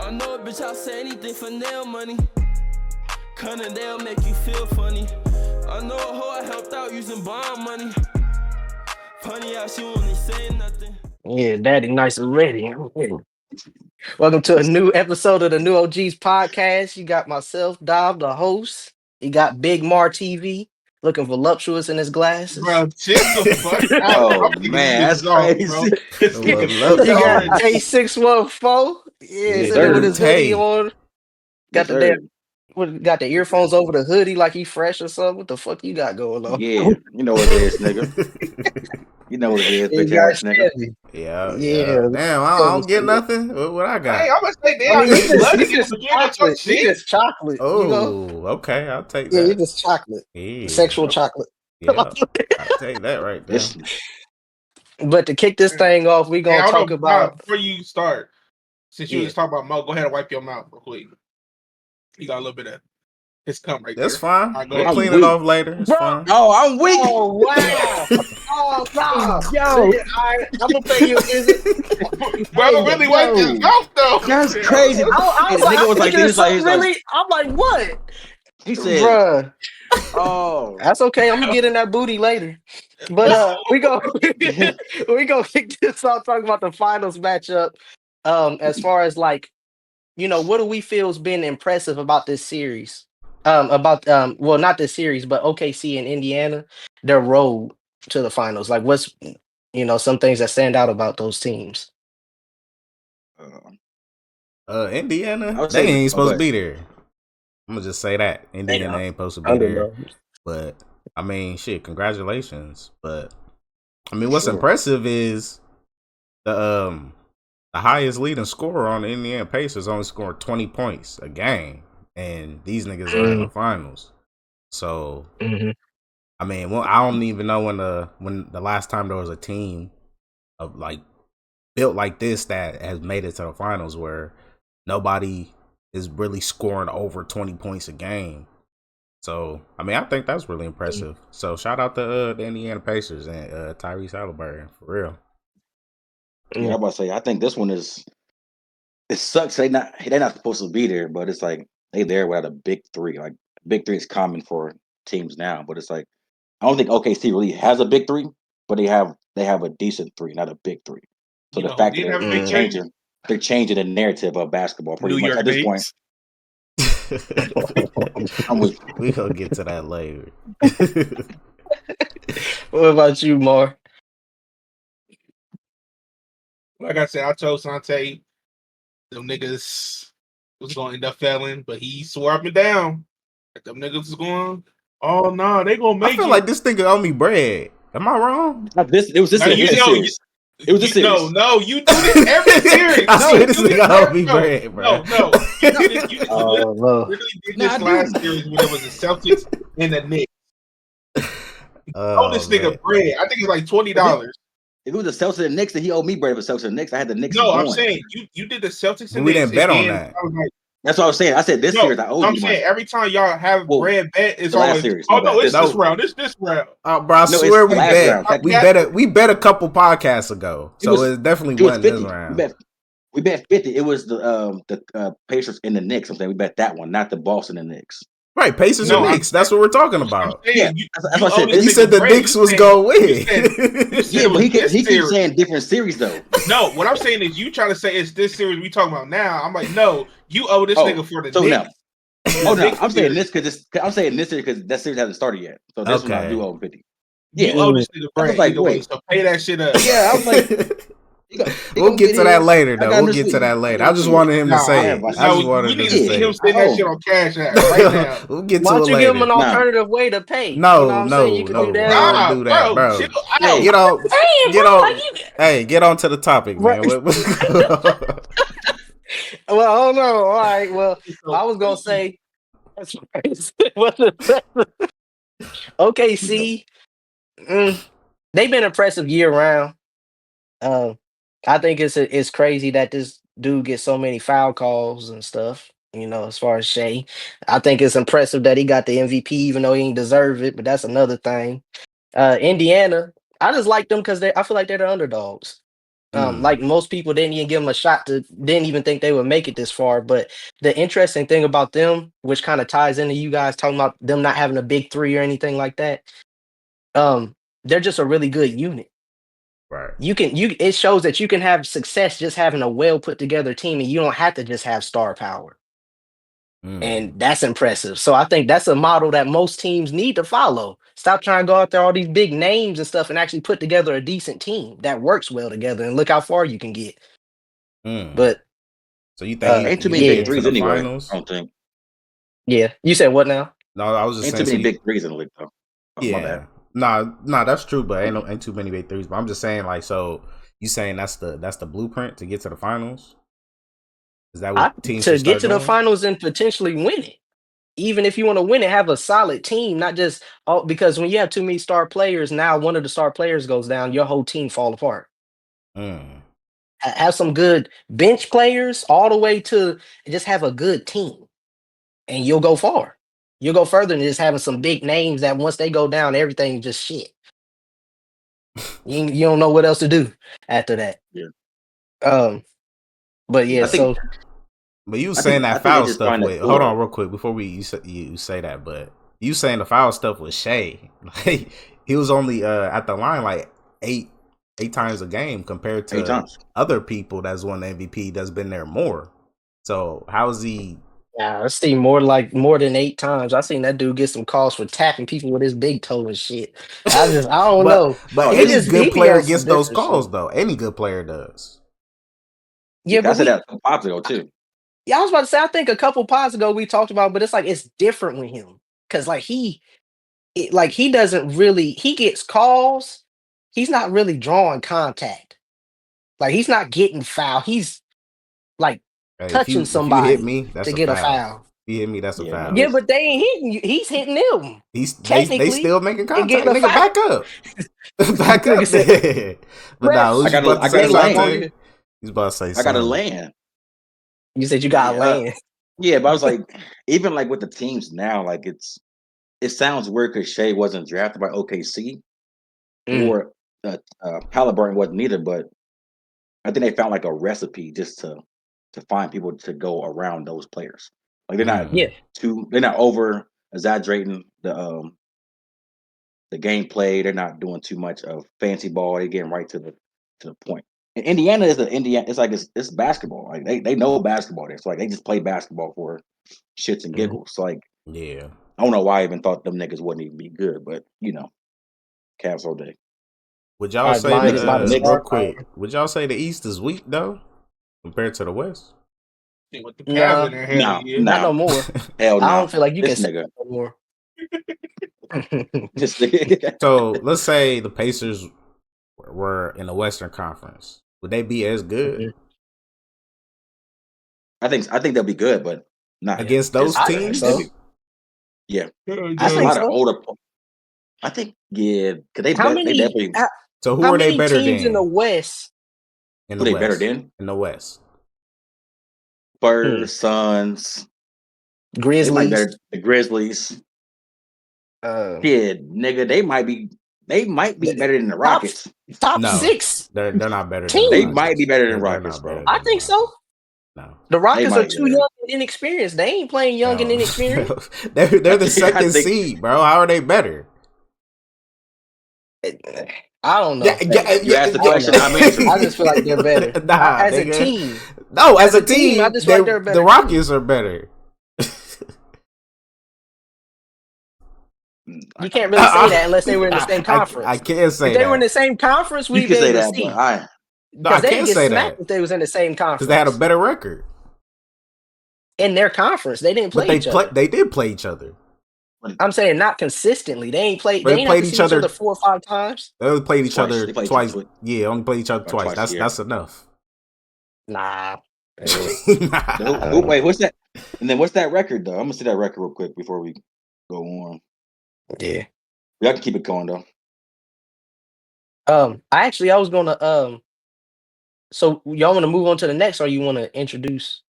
I know a bitch, I'll say anything for nail money. Cunning, they'll make you feel funny. I know a hoe I helped out using bond money. Funny how she only say nothing. Yeah, daddy nice and ready. Welcome to a new episode of the New OGs podcast. You got myself, Dom, the host. You got Big Mar TV looking voluptuous in his glasses. Bro, chill the fuck out. Oh I'm thinking man, this that's is off, bro. crazy. This You nigga got fucked already. A614. Yeah, Yes, sitting with sir. his hoodie Tay. on. Yes, Got the damn, sir. got the earphones over the hoodie like he fresh or something. What the fuck you got going on? Yeah, you know what it is, nigga. You know what it is, You bitch got ass nigga. Chevy. Yeah. Yeah. Damn, I don't get nothing. What I Hey, got? I'm gonna say, I damn, mean, you you just, flooded you in the just beginning of your chocolate. You shit. just chocolate. You know? Oh, okay. I'll take Yeah, you that. just chocolate. Yeah. Sexual chocolate. Yeah. I'll take that right there. This But to kick this thing off, we Hey, gonna hold talk on, about before you start, since you yeah. was talking about Mo, go ahead and wipe your mouth real quick. You got a little bit of his cum right That's there. fine. All right, go We'll ahead. I'm clean it weak. off later. It's Bro. fine. Oh, I'm weak. Oh wow! Oh no! Yo, I'm gonna pay you a visit. Brother really wiped his yo. mouth though. that's crazy. I Hey, was the like, nigga I'm was like, thinking of he's like, something really. I'm like, what, he said, bruh? oh, That's okay. I'm gonna get in that booty later. But we go we gonna kick this off talking about the finals matchup. As far as like, what do we feel has been impressive about this series? Well, not this series, but OKC and Indiana, their road to the finals. Like, what's some things that stand out about those teams? I Indiana, would they say, ain't oh, go supposed to ahead. be there. I'm gonna just say that Indiana ain't supposed to be there. Underdogs. But I mean, shit, congratulations. But I mean, what's Sure. impressive is the highest leading scorer on the Indiana Pacers only scored 20 points a game, and these niggas are in the finals. So Mhm. I mean, well, I don't even know when the last time there was a team of like built like this that has made it to the finals where nobody is really scoring over 20 points a game. So I mean, I think that's really impressive. So shout out to the Indiana Pacers and Tyrese Halliburton for real. Yeah, I'm about to say, I think this one is. It sucks. They're not supposed to be there, but it's like they there without a big three. Like big three is common for teams now, but it's like I don't think OKC really has a big three, but they have a decent three, not a big three. So You the know who fact that did have a they're big three? changing the narrative of basketball pretty New much York at this point. Knicks. I'm with We gonna get to that later. What about you, Mar? Like I said, I told Sante them niggas was gonna end up failing, but he swore up and down that them niggas was going. Oh no, they gonna I make feel it. like this nigga owe me bread. Am I wrong? this. It was this Now, you know, series. It was this series. No, you do this every series. I No, swear you this do this nigga owe every- me bread, bro. No. You Oh no! literally did No, this I do. last series when it was the Celtics and the Knicks. Oh, This nigga man. bread. I think it's like $20. If it was the Celtics and Knicks, then he owed me bread for Celtics and Knicks. I had the Knicks No, I'm going. saying you did the Celtics But and we Knicks. didn't bet and on then that. I was like, That's what I was saying. I said this no, series I owed I'm you saying money. every time y'all have Well, bread bet, it's the last always series, oh my no, bad. it's No. this round. It's this round. Bro, I No, it's swear we last bet. round, technically. We bet a couple podcasts ago, so it definitely It was wasn't this 50. round. We bet 50. It was the Pacers and the Knicks. I'm saying we bet that one, not the Boston and Knicks. Right, Pacers No, and I'm Knicks. That's what we're talking about. saying Yeah, you that's what I owe said. this You nigga said the bread. Knicks You was said- going you win. said Yeah, it but was he this keeps series. saying different series though. No, what I'm saying is you trying to say it's this series we talking about now. I'm like, no, you owe this nigga for the so Knicks. now, The no, Knicks I'm saying series. this because I'm saying this because that series hasn't started yet. So this one I Okay. do owe him 50. You Yeah, owe this nigga I was bread like, either way, wait. so pay that shit up. Yeah, I was like, We'll get to that later, I though. got We'll get to understood. that later. I just wanted him to Nah, say it. I- I just No, wanted we him need to to see say him it. send that shit on Cash App right now. We'll get Why to it don't you give him later. an Nah. alternative way to pay? No, you know what I'm saying? You can do no, that. I Nah, don't do that, bro. chill Hey, out. Get on, Hey, get bro, on. like you- Hey, get on to the topic, man. Right. Well, I don't know. All right. Well, I was gonna say that's crazy. OKC, they've been impressive year round. I think it's crazy that this dude gets so many foul calls and stuff. As far as Shea, I think it's impressive that he got the MVP, even though he didn't deserve it. But that's another thing. Indiana, I just like them because I feel like they're the underdogs. Like most people didn't even give them a shot didn't even think they would make it this far. But the interesting thing about them, which kind of ties into you guys talking about them not having a big three or anything like that, they're just a really good unit. Right. It shows that you can have success just having a well put together team, and you don't have to just have star power. And that's impressive. So I think that's a model that most teams need to follow. Stop trying to go out there all these big names and stuff, and actually put together a decent team that works well together. And look how far you can get. But so you think ain't too he many can big get to threes the anyway. finals? I don't think. Yeah, you said what now? No, I was just Ain't saying. too many big threes in the league though. Oh, my bad. Nah, that's true, but ain't too many big threes. But I'm just saying, like, so you saying that's the blueprint to get to the finals? Is that what teams to should get start to the doing? finals and potentially win it? Even if you want to win it, have a solid team, not just because when you have too many star players, now one of the star players goes down, your whole team fall apart. Have some good bench players all the way to just have a good team, and you'll go far. You'll go further than just having some big names that once they go down, everything just shit. You don't know what else to do after that. Yeah. But yeah, But you saying that foul stuff with cool, hold on real quick before you say that, but you saying the foul stuff with Shea, like he was only at the line like eight times a game compared to other people that's won the MVP that's been there more. So how is he? Yeah, I've seen more than 8 times. I seen that dude get some calls for tapping people with his big toe and shit. I don't know. But any good player gets those calls though. Any good player does. Yeah, but I said that a pops ago too. Yeah, I was about to say, I think a couple pods ago we talked about, but it's like it's different with him. Cause like he doesn't really he gets calls, he's not really drawing contact. Like he's not getting foul. He's like touching if you hit somebody me, that's to a get foul. a foul. If you hit me, that's a foul. Yeah, but they ain't hitting you. He's hitting them. They still making contact. Nigga, back up. Back up there. But nah, what you about to say, Sante? He's about to say something. I got to land. You said you got to land. Yeah, but I was like, even like with the teams now, like it sounds weird because Shea wasn't drafted by OKC or Halliburton wasn't either, but I think they found like a recipe just to find people to go around those players. Like they're not over exaggerating the gameplay. They're not doing too much of fancy ball. They're getting right to the point. And Indiana is It's like it's basketball. Like they know basketball. There. It's like they just play basketball for shits and giggles. Like I don't know why I even thought them niggas wouldn't even be good, but Cavs all day. Would y'all say real quick? Would y'all say the East is weak though compared to the West? With the Cavs in their not no more. Hell no. I don't feel like you this can say nigga. no more. So let's say the Pacers were in the Western Conference. Would they be as good? I think they'll be good, but not against those teams. Yeah, there's a lot of older. I think because they definitely. So who are they better teams than in the West? In the West, better than in the West, Spurs, Suns, Grizzlies. The Grizzlies. Nigga, they might be better than the Rockets. Top 6. They're not better. Teams. They might be better than Rockets, bro. I think so. No, the Rockets are too young and inexperienced. They ain't playing young and inexperienced. they're the second seed, bro. How are they better? I don't know. You asked the question. I'm answering. I just feel like they're better as a team. No, as a team, I just feel like they're better. The Rockets are better. You can't really say that unless they were in the same conference. I can't say if they were in the same conference, we'd be able to see. I can't say that if they was in the same conference because they had a better record in their conference. They didn't play each other. They did play each other. I'm saying not consistently. They ain't played. They ain't played each other 4 or 5 times. They only played each other twice. Yeah, only played each other twice. That's enough. Nah. Wait, what's that? And then what's that record though? I'm gonna see that record real quick before we go on. Yeah, y'all can keep it going though. I was gonna so y'all want to move on to the next, or you want to introduce?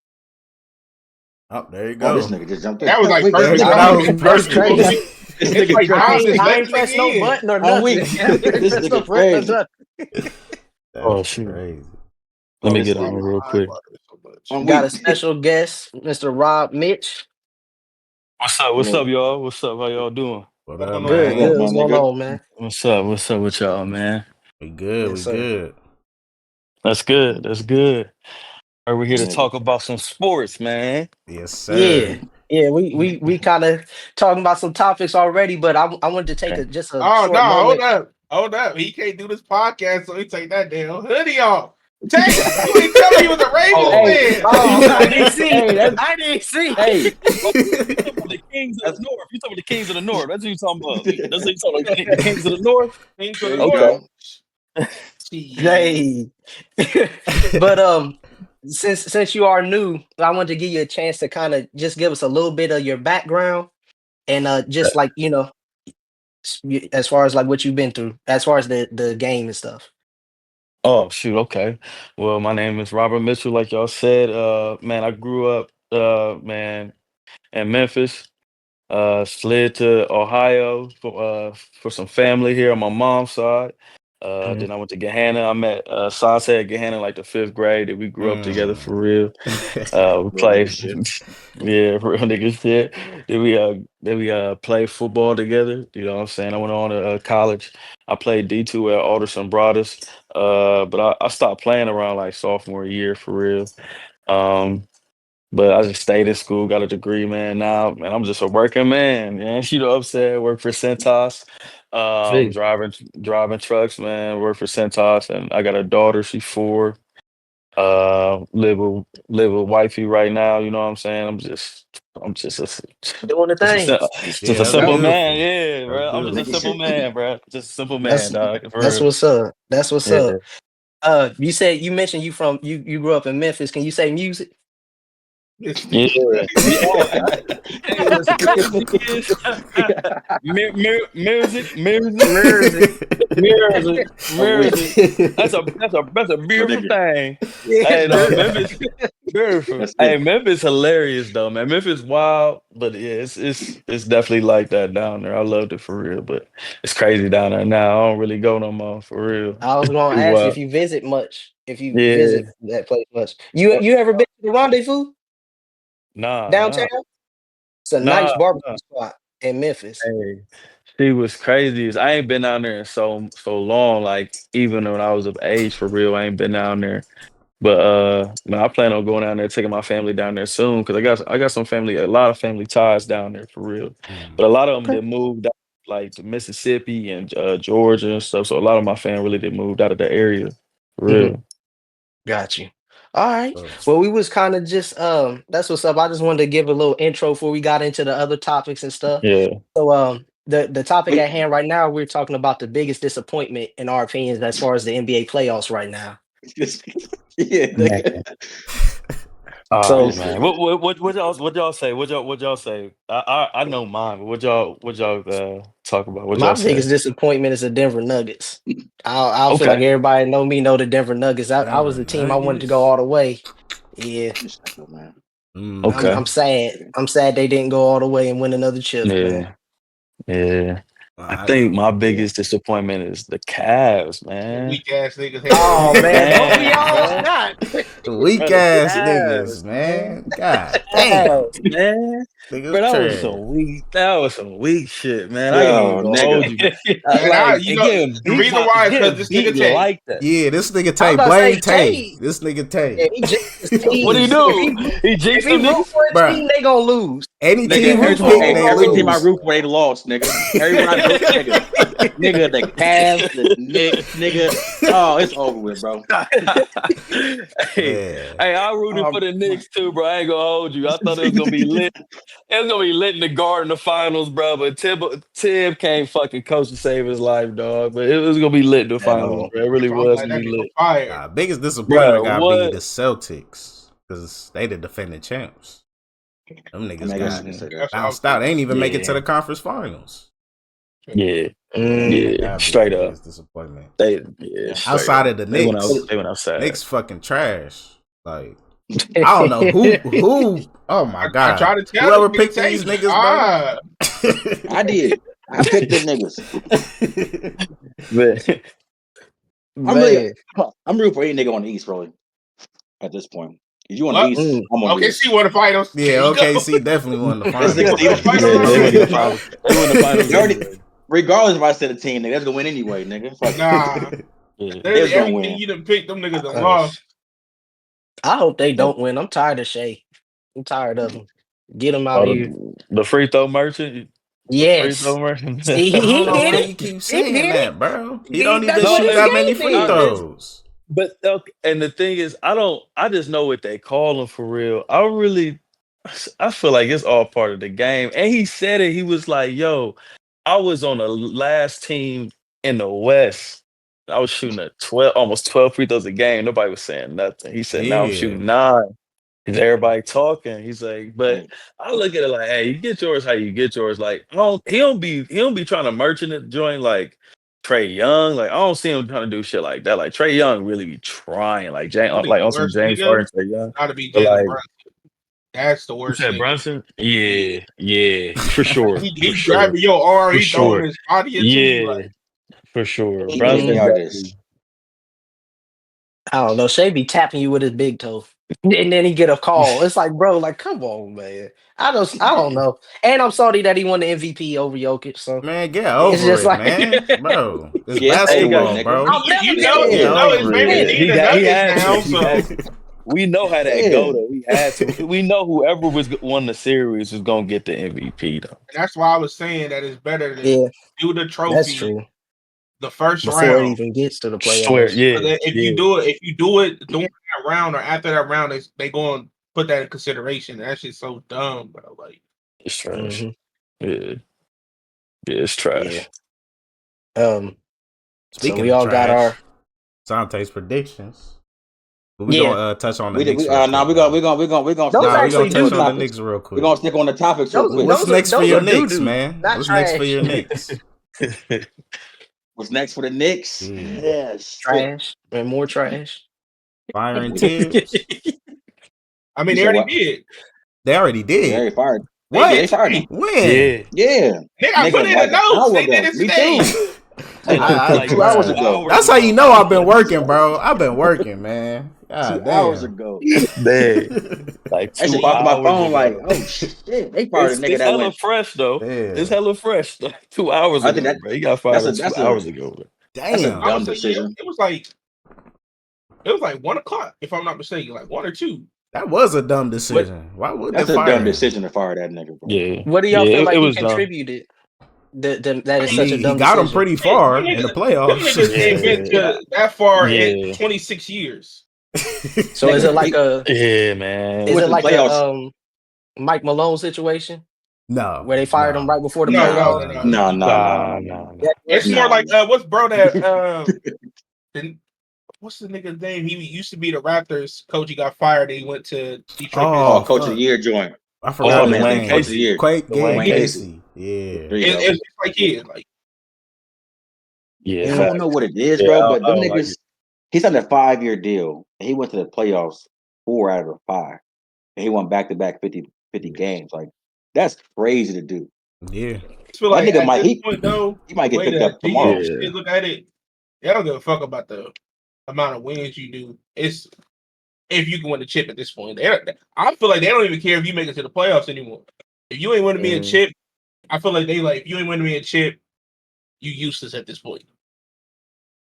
Oh, there you go. This nigga just jumped in. That was like perfect. That's crazy. It's like I ain't pressed no button or nothing. This nigga crazy. Oh That's shoot. crazy. Let me It's get Why on my it real quick. eyeball hurt so much? I'm Got a weak. special guest, Mr. Rob Mitch. What's up? What's up, y'all? What's up? How y'all doing? What What's up, going on, Good, What man? up, good. bro? What's man, going nigga? on, man? What's up? What's up with y'all, man? We good. Yes, We sir. good. That's good. That's good. Are we here to Nigga. talk about some sports, man? Yes, sir. Yeah, yeah. We kind of talking about some topics already, but I wanted to take Okay. just a Oh no, short moment. hold up. He can't do this podcast, so he take that damn hoodie off. Text me, you ain't tell me he was a Ravens Oh, Hey, fan. you oh, talking I about didn't the see. hey, that's I didn't see. hey, oh, you talking about the Kings of That's the North. You talking about the Kings of the North. That's what you talking about. That's what you talking about. The Kings of the North. Things for there the you Okay. North. go. Jeez. Hey, but since you are new, I wanted to give you a chance to kind of just give us a little bit of your background and just like as far as like what you've been through, as far as the game and stuff. Oh shoot, okay. Well, my name is Robert Mitchell, like y'all said. Man, I grew up man in Memphis. Slid to Ohio for some family here on my mom's side. Mhm. Then I went to Gahanna. I met Sante at Gahanna like the fifth grade. That we grew up together Mm. for real. We Real nigga played, shit. yeah, real nigga shit. Then we played football together. You know what I'm saying? I went on to college. I played D2 at Alderson Broaddus. But I stopped playing around like sophomore year for real. Um, but I just stayed in school, got a degree, man. Now, man, I'm just a working man, man. You know what I'm saying? Work for Centos, See. driving trucks, man. Work for Centos, and I got a daughter. She's 4. Live with wifey right now. You know what I'm saying? I'm just Doing the just a, thing. just Yeah, a that's simple Yep. man. beautiful. Yeah, That's bro. I'm just a Nigga beautiful. simple shit. man, bro. Just a simple man, That's dog. For that's real. what's up. That's what's Yeah. up. You said you mentioned you grew up in Memphis. Can you say music? This Yeah. nigga crazy. Hey, what's crazy is music, Music. I'm weak. music. That's a So beautiful nigga. thing. Yeah, Hey, no, Memphis, beautiful. That's Hey, it. Memphis hilarious though, man. Memphis wild, but yeah, it's definitely like that down there. I loved it for real, but it's crazy down there now. I don't really go no more for real. I was gonna Too ask you if wild. you visit much, if you Yeah. visit that place much. You ever been to the Rendezvous Nah, downtown? nah, It's a nice nah, barbecue nah. spot in Memphis. Hey, she was crazy. I ain't been down there in so long. Like even when I was of age for real, I ain't been down there. But man, I plan on going down there, taking my family down there soon because I got some family, a lot of family ties down there for real. Mm. But a lot of them Okay. did move down, like to Mississippi and Georgia and stuff. So a lot of my family really did move out of the area for Mhm. real. Got you. All right. Oh. Well, we was kind of just that's what's up. I just wanted to give a little intro before we got into the other topics and stuff. Yeah, So the topic Wait. at hand right now, we're talking about the biggest disappointment in our opinions as far as the NBA playoffs right now. Yeah, man. nigga. All right, So This man. nigga. What y'all say? What y'all say? I know mine, but what y'all talk about? What my y'all say? biggest disappointment is the Denver Nuggets. I feel like Okay. everybody know the Denver Nuggets. I was Denver the team I wanted to go Nuggets. all the way. Yeah, This nigga, man. Mm. Okay. I'm sad. I'm sad they didn't go all the way and win another chip, man. Yeah. Yeah. I I, think my Yeah. biggest disappointment is the Cavs, man. Weak ass niggas hate the Oh Nuggets. man, don't we Man, all? bro. God. weak Bro, the ass Cavs, niggas, man. man. God damn. Cavs, man. Bro, Niggas that was trash. some weak. That was some weak shit, man. I ain't even Yo, gonna hold nigga. you, man. And Like you it know, getting the beat reason by why is because getting this nigga beat Tay. like that. Yeah, this nigga I was Tay. about to Blame say Tay. Tay. This nigga Tay. Yeah, he jinxed his What do team. you do? He If jinxed he them root niggas. for his Bruh, team, they gonna lose. any If he team Nigga, you root every for time, him, pick, they hey, they gonna every team I lose. lose. root for, they lost, nigga. Everyone I vote, nigga, the Cavs, the Knicks, nigga. Oh, it's over with, bro. hey, Man. hey, I rooted for Um, the Knicks too, bro. I ain't gonna hold you. I thought it was gonna be lit. It was gonna be lit in the Garden, the finals, bro. But Tib can't fucking coach to save his life, dog. But it was gonna be lit in the At finals, all. bro. It really I'm was like gonna that be nigga lit, fired. Biggest disappointment bro. gotta be What? the Celtics. Because they the defending champs. Them I niggas mean, I guess got you can Mhm. say that. That's what I was bounced out. They ain't even make it to Yeah, the conference finals. yeah, Yeah, Mm. yeah. that'd be the Straight up, biggest disappointment. yeah, Yeah. straight Outside up. of the They went Knicks, out. They went outside. Knicks fucking trash. Like I don't know who. Oh my I god, tried to tell this whoever nigga picked Tay. these niggas, bro. I did. I picked them niggas. but Man. I'm rooting for any nigga on the East, really. At this point, if you on the Well, East, Mm. I'm on the okay, East. see, won the finals. Yeah, There you go. OKC definitely won the That's You niggas finals. won the Steven. finals Yeah, they win already, the bro. finals. They win the finals They already, anyway. regardless if I said a team, nigga, that's gonna win anyway, nigga. Fuck it. Nah, Yeah. They literally was gonna everything win. you done picked, them niggas done Uh, lost. I hope they But don't win. I'm tired of Shea. I'm tired of him. Get him out Oh, of here. the free throw merchant. The free Yes. throw merchant. See, I don't he know did why it. you keep He saying did it. that, bro. He don't That's even No, what shoot his that many game free is. throws. but okay, and the thing is, I just know what they call him for real. I feel like it's all part of the game. And he said it. He was like, "Yo, I was on the last team in the West. I was shooting at 12, almost 12 free throws a game. Nobody was saying nothing." He said, "Now I'm Yeah. shooting 9." Is everybody talking? He's like, but hey, I look at it like, hey, you get yours how you get yours. Like, he don't be trying to merchant it joint like Trey Young. Like, I don't see him trying to do shit like that. Like Trey Young really be trying, like I think like the on some worst James nigga Harden, Trey Young. gotta be But Jalen like Brunson. That's the you worst said nigga. Brunson? Yeah. Yeah, for sure. For He sure. grabbing your arm, For he throwing sure. his body into you Yeah, like for sure. he kicked me Brunson Mhm. out of this. definitely. I don't know. Shea be tapping you with his big toe. And then he get a call. It's like, bro, like, come on, man. I don't know. And I'm sorry that he won the MVP over Jokic. So Man, get it's over just it, like man. Bro, it's Yeah, it's Hey, over with, basketball, guys. nigga. bro. I'll never get Get it. you know his over favorite it. Yeah, team the he Nuggets had to. now, He had so to. We know how that Yeah. go though. We had to. We know whoever won the series was gonna get the MVP though. and that's why I was saying that it's better to Yeah, do the that's trophy true. the first Before it round. even gets to the Swear, playoffs. But yeah, if yeah, if you do it during that round or after that round, they go and put that in consideration. That shit's so dumb, bro. Like it's trash. Hmm. Yeah, yeah, it's Yeah. trash. Um. So Speaking we of all got our. trash, Sante's predictions. But we Yeah. gonna touch on the We did. Knicks We real nah. quick, We gonna though. we gonna we gonna we gonna Those stick Nah, on we we gonna gonna actually stick on touch the do. on the topics. Knicks real We quick. gonna stick on the topics real quick. What's next for Those your are doo Knicks, doo, man? not What's next for trash. your Knicks? What's next for the Knicks? Yeah. Yeah, shit. Trash and more trash. Firing We, Tibbs. I mean, you they said already what? did. They already Yeah, they did. already fired. They Yeah, did they What? fired today. him. When? Yeah, Yeah, They got put nigga, in the like an notes. hour They did ago. it Me too. today. like Like like 2 hours Bruh. 2 ago. hours That's how you ago. know I've been working, bro. I've been working, man. Two God hours damn. ago. Man, like That shit two popped in my hours phone. Like, ago. oh shit, they fired a It's nigga it's that hella went. fresh though. It's Yeah. hella fresh. Like 2 hours I think ago, that bro. He got that's fired a 2 hours ago. Bro. that's a I Damn. would dumb say yeah. decision. It was like 1 o'clock, if I'm not mistaken, like 1 or 2. That was a dumb But decision. Why would they That's a dumb fire him? decision to fire that nigga, bro. Yeah, What do y'all yeah. feel It like he was dumb. contributed that I is I mean, such a mean, he dumb got him decision? pretty them far in the niggas, playoffs. ain't been Yeah, to that far in yeah, 26 years. So is it like He yeah, is man. went it to the like a playoffs. Mike Malone situation No, where they fired him no, right before the No, no, no, playoffs? no, no, no, no, no. No, no. no, no, no, Nah, no, nah, nah. That It's was more no. like what's bro that the, what's the nigga's name? He used to be the Raptors coach. He got fired and he went to Detroit Oh, Oh Pistons. coach of the fuck. year joint. I What's forgot Oh, that his man name? Dwayne Coach of name. the Casey. year. Quake Game Dwayne Dwayne Casey. Casey. Casey. Yeah. There you go. It's just like like Yeah, I mm, don't facts. know what it is, Yeah, bro, but I them don't like niggas. it. He signed a 5-year deal and he went to the playoffs 4 out of the 5, and he won back-to-back 50 games. Like that's crazy to do. Yeah. I feel That like nigga at might this point though, he the might get way picked the up tomorrow. GM Yeah, shit look at it, they don't give a fuck about the amount of wins you do. It's if you can win the chip at this point. I feel like they don't even care if you make it to the playoffs anymore. If you ain't winning me a mm. chip, I feel like they like if you ain't winning me a chip, you useless at this point.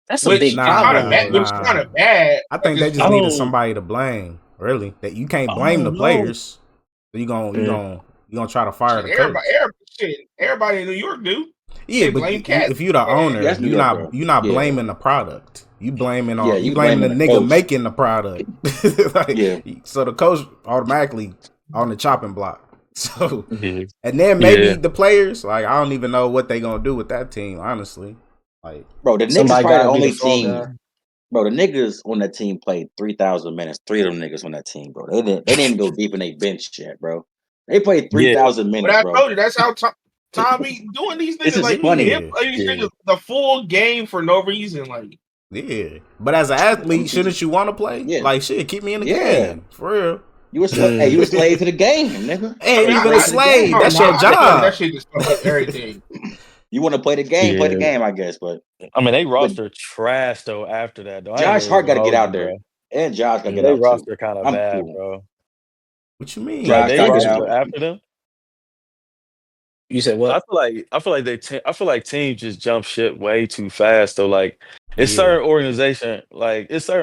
That's a Which big is kind of problem Nah, bad. though. Which is kind nah. of bad I at think this they just I point. needed don't. somebody to blame. Really, that you can't I blame the don't know. players. You gon' you Mm. gon' you gonna try to fire Shit, the coach. everybody in New York do. Yeah, They but blame Cat. if you the Yeah, owner, that's New York, bro. you not Yeah, blaming the product. You yeah. you You blaming blaming the the nigga coach. making the product. Like, Yeah, so the coach automatically on the chopping block. So Yeah, and then maybe yeah, the players, like I don't even know what they gonna do with that team, honestly. Like bro. The Knicks is Somebody probably got the to be the only fall team. guy. Bro, the niggas on that team played 3,000 minutes. Three of them niggas on that team, bro. They didn't even go deep in their bench yet, bro. They played yeah, 3,000 But minutes, I bro. told you that's how Tommy doing these This niggas. is Like funny. him yeah, playing these yeah. niggas the full game for no reason. Like yeah. But as an athlete, shouldn't you want to play? Yeah, Like shit, keep me in the yeah. game. For real. Hey, Mm. you a slave to the game, nigga. I Ain't mean, You a even a slave to the slave. oh game. That's no, your I feel like that job. shit just fucked up everything. You want to play the game, play the Yeah. game, I guess. But I mean, they but roster trash though. After that, though, I ain't Josh gonna Hart even got to get hold out you, there, bro. and Josh got to Yeah, get they out too. roster kind of I'm bad, cool. bro. What you mean? Like Josh they got to get roster out. after them. You said I what? feel like I feel like teams just jump ship way too fast. So like Yeah, it's certain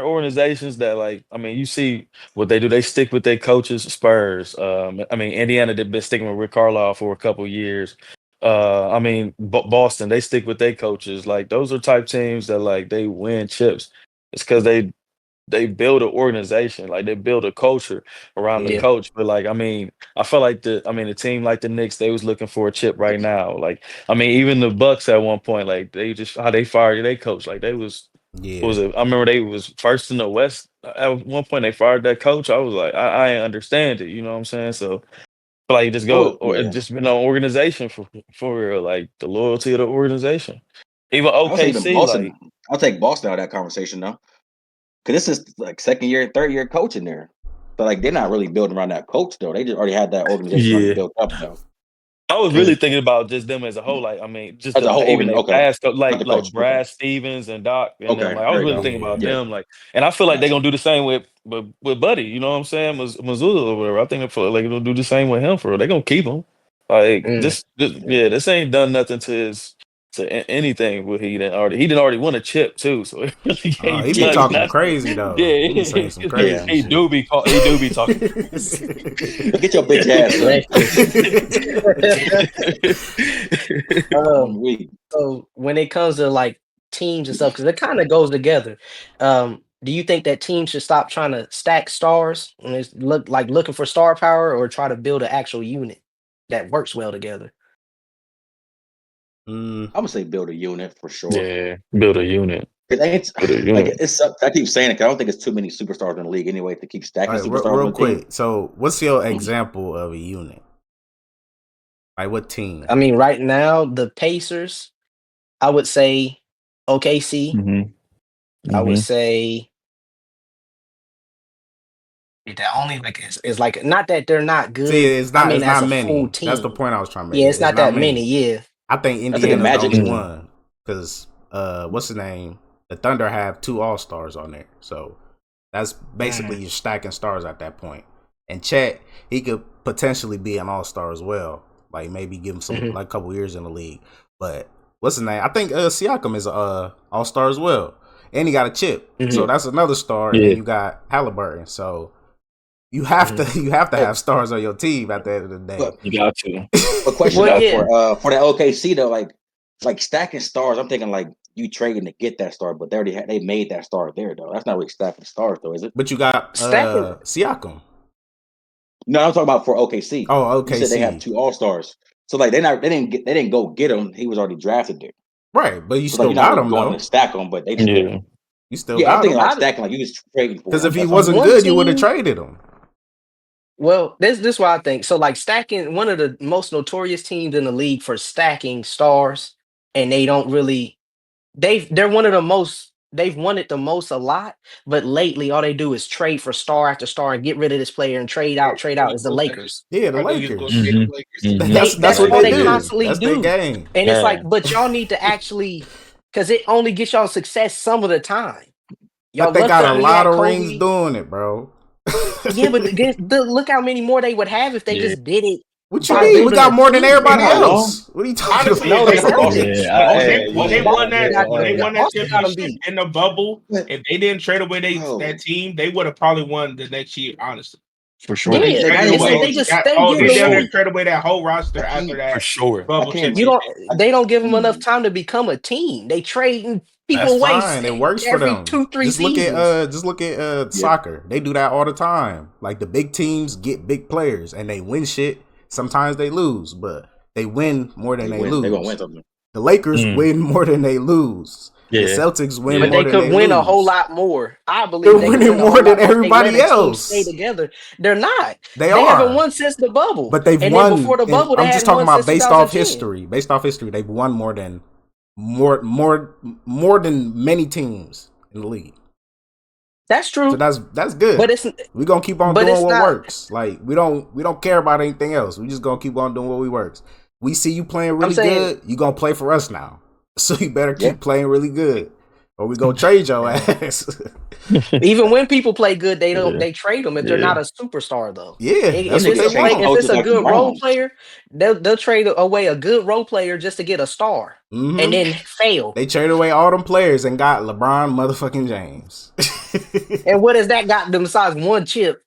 organizations that like I mean you see what they do. They stick with their coaches. Spurs. I mean Indiana they've been sticking with Rick Carlisle for a couple years. I mean Boston they stick with their coaches. Like those are type teams that like they win chips. It's because they build an organization, like they build a culture around the Yeah, coach. But like, I mean, I feel like the team like the Knicks, they was looking for a chip right now. Like, I mean, even the Bucks at one point, like they just how they fired their coach, like they was what yeah. was it? I remember they was first in the West at one point. They fired that coach. I was like, I ain't understand it. You know what I'm saying? So. I feel like you just I go would, or it yeah, just been an organization for real, like the loyalty of the organization. Even I would say even OKC, Boston. like I'll take Boston out of that conversation though, because this is like second year, third year coaching there. So like they're not really building around that coach though. They just already had that organization already yeah. built up though. I was mm, really thinking about just them as a whole. Like, I mean, just As a whole even organ, they okay, past, not the like coach. Okay, Brad Stevens and Doc and them. okay, Like, I was there you really go. thinking about Yeah. Yeah, them. Like, and I feel like they're gotcha. gonna do the same with Buddy. You know what I'm saying? Missoula or whatever. I think they feel like they're gonna do the same with him for real. They're gonna keep him. Like, mm. Yeah. yeah, this ain't done nothing to his anything. With he didn't already won a chip too, so it really He ain't be Yeah, done talking nothing. crazy though. Yeah, He be saying some yeah. crazy shit. he do be talking Get your bitch ass up. Alexis. I'm um, weak. so when it comes to like teams and stuff, because it kind of goes together. Do you think that teams should stop trying to stack stars and it's looking for star power, or try to build an actual unit that works well together? Mm, I'm gonna say build a unit for sure. Yeah, build a unit. It ain't Build a like unit. it's. I keep saying it. 'Cause I don't think it's too many superstars in the league anyway to keep all stacking right, superstars real on the team. quick. So, what's your example of a unit? Like what team? I mean, right now the Pacers, I would say OKC. Mhm. I would Mhm. say that only like it's like not that they're not See, good. I mean, it's as not a full many. That's the team, point I was trying to make. yeah, it's It's not not that many. many. Yeah. I think I think the Indiana's the Magic only is. Mm. one because what's his name? The Thunder have 2 All-Stars on there, so that's basically Mm, you're stacking stars at that point. And Chet, he could potentially be an All-Star as well. Like maybe give him some mhm, like couple years in the league. But what's his name? I think Siakam is a All-Star as well, and he got a chip, mhm, so Yeah. that's another star. And then Yeah. you got Halliburton, so you have mhm. to you have to Hey, have stars on your team at the end of the day. but You got to. but You question Well, though got yeah. to. for the OKC though, like stacking stars. I'm thinking like you trading to get that star, but they made that star there though. That's not really stacking stars though, is it? But you got Stacking. Siakam. No, I'm talking about for OKC. Oh, You said they have OKC. 2 All-Stars, so like they didn't go get him. He was already drafted there, Right, but you so like still you're not got really him going to though. stack them, but they just did it. Yeah. You still Yeah, I'm got thinking him. like I stacking, like you just trading for because them. if he That's what I'm wasn't one thinking. good, you would have team. traded him. Well, this what I think. So like stacking, one of the most notorious teams in the league for stacking stars, and they don't really they're one of the most they've won it the most a lot, but lately all they do is trade for star after star and get rid of this player and trade out is the Lakers. Yeah, the Our niggas go Lakers. straight to Mhm. Lakers. Mhm. That's That's what Like all they they yeah. do. constantly That's their do. game. And it's like, Yeah. but y'all need to actually because it only gets y'all success some of the time. But Y'all they lucked got up a when you lot had of rings Kobe. doing it, bro. Yeah, but look how many more they would have if they Yeah. just did it What you by mean? We building got a more than team. You know everybody how long? else. What are you talking Honestly, about? No, if the they would, Celtics. Yeah. when they Yeah. won Boston got when they the won that Boston got them championship beat. in the bubble, But if they didn't trade away bro, that team, they would have probably won the next year. Honestly, For but sure. they Yeah, like traded I ain't it's away like gonna. they just that stay whole. giving They For them down a. there sure. traded away that whole I roster after can't. For that sure. I bubble can't. You don't. championship. I, They don't give them enough mm, time to become a team. They trading That's people away fine. It works for every them. 2-3 seasons. Just look at yeah, soccer. They do that all the time. Like the big teams get big players and they win shit. Sometimes they lose, but they win more than they they win. They gonna win lose. something. The Lakers Mm. win more than they lose. The Yeah. Celtics win But Yeah. more they than could they win a whole lose. lot more. I They're believe they could winning win a more whole than lot more if they let everybody a team stay else. together. They're not. They They haven't are. won since the bubble. But they've And then before won, the and bubble, they I'm just hadn't talking won about since based off 2010. history. Based off history, they've won more than many teams in the league. That's So true. that's good. But it's We're gonna keep on but doing it's what not. works. Like we don't care about anything else. We just gonna keep on doing what we works. we see you playing really saying- good, you gonna play for us now. So you better keep Yeah. playing really good, or we gonna trade your ass. Even when people play good, they don't. Yeah. They trade them if they're Yeah. not a superstar though. Yeah, that's what they want. If it's a Like the good role Browns. player, they'll trade away a good role player just to get a star Mhm. and then fail. They traded away all them players and got LeBron motherfucking James. And what has that got them besides one chip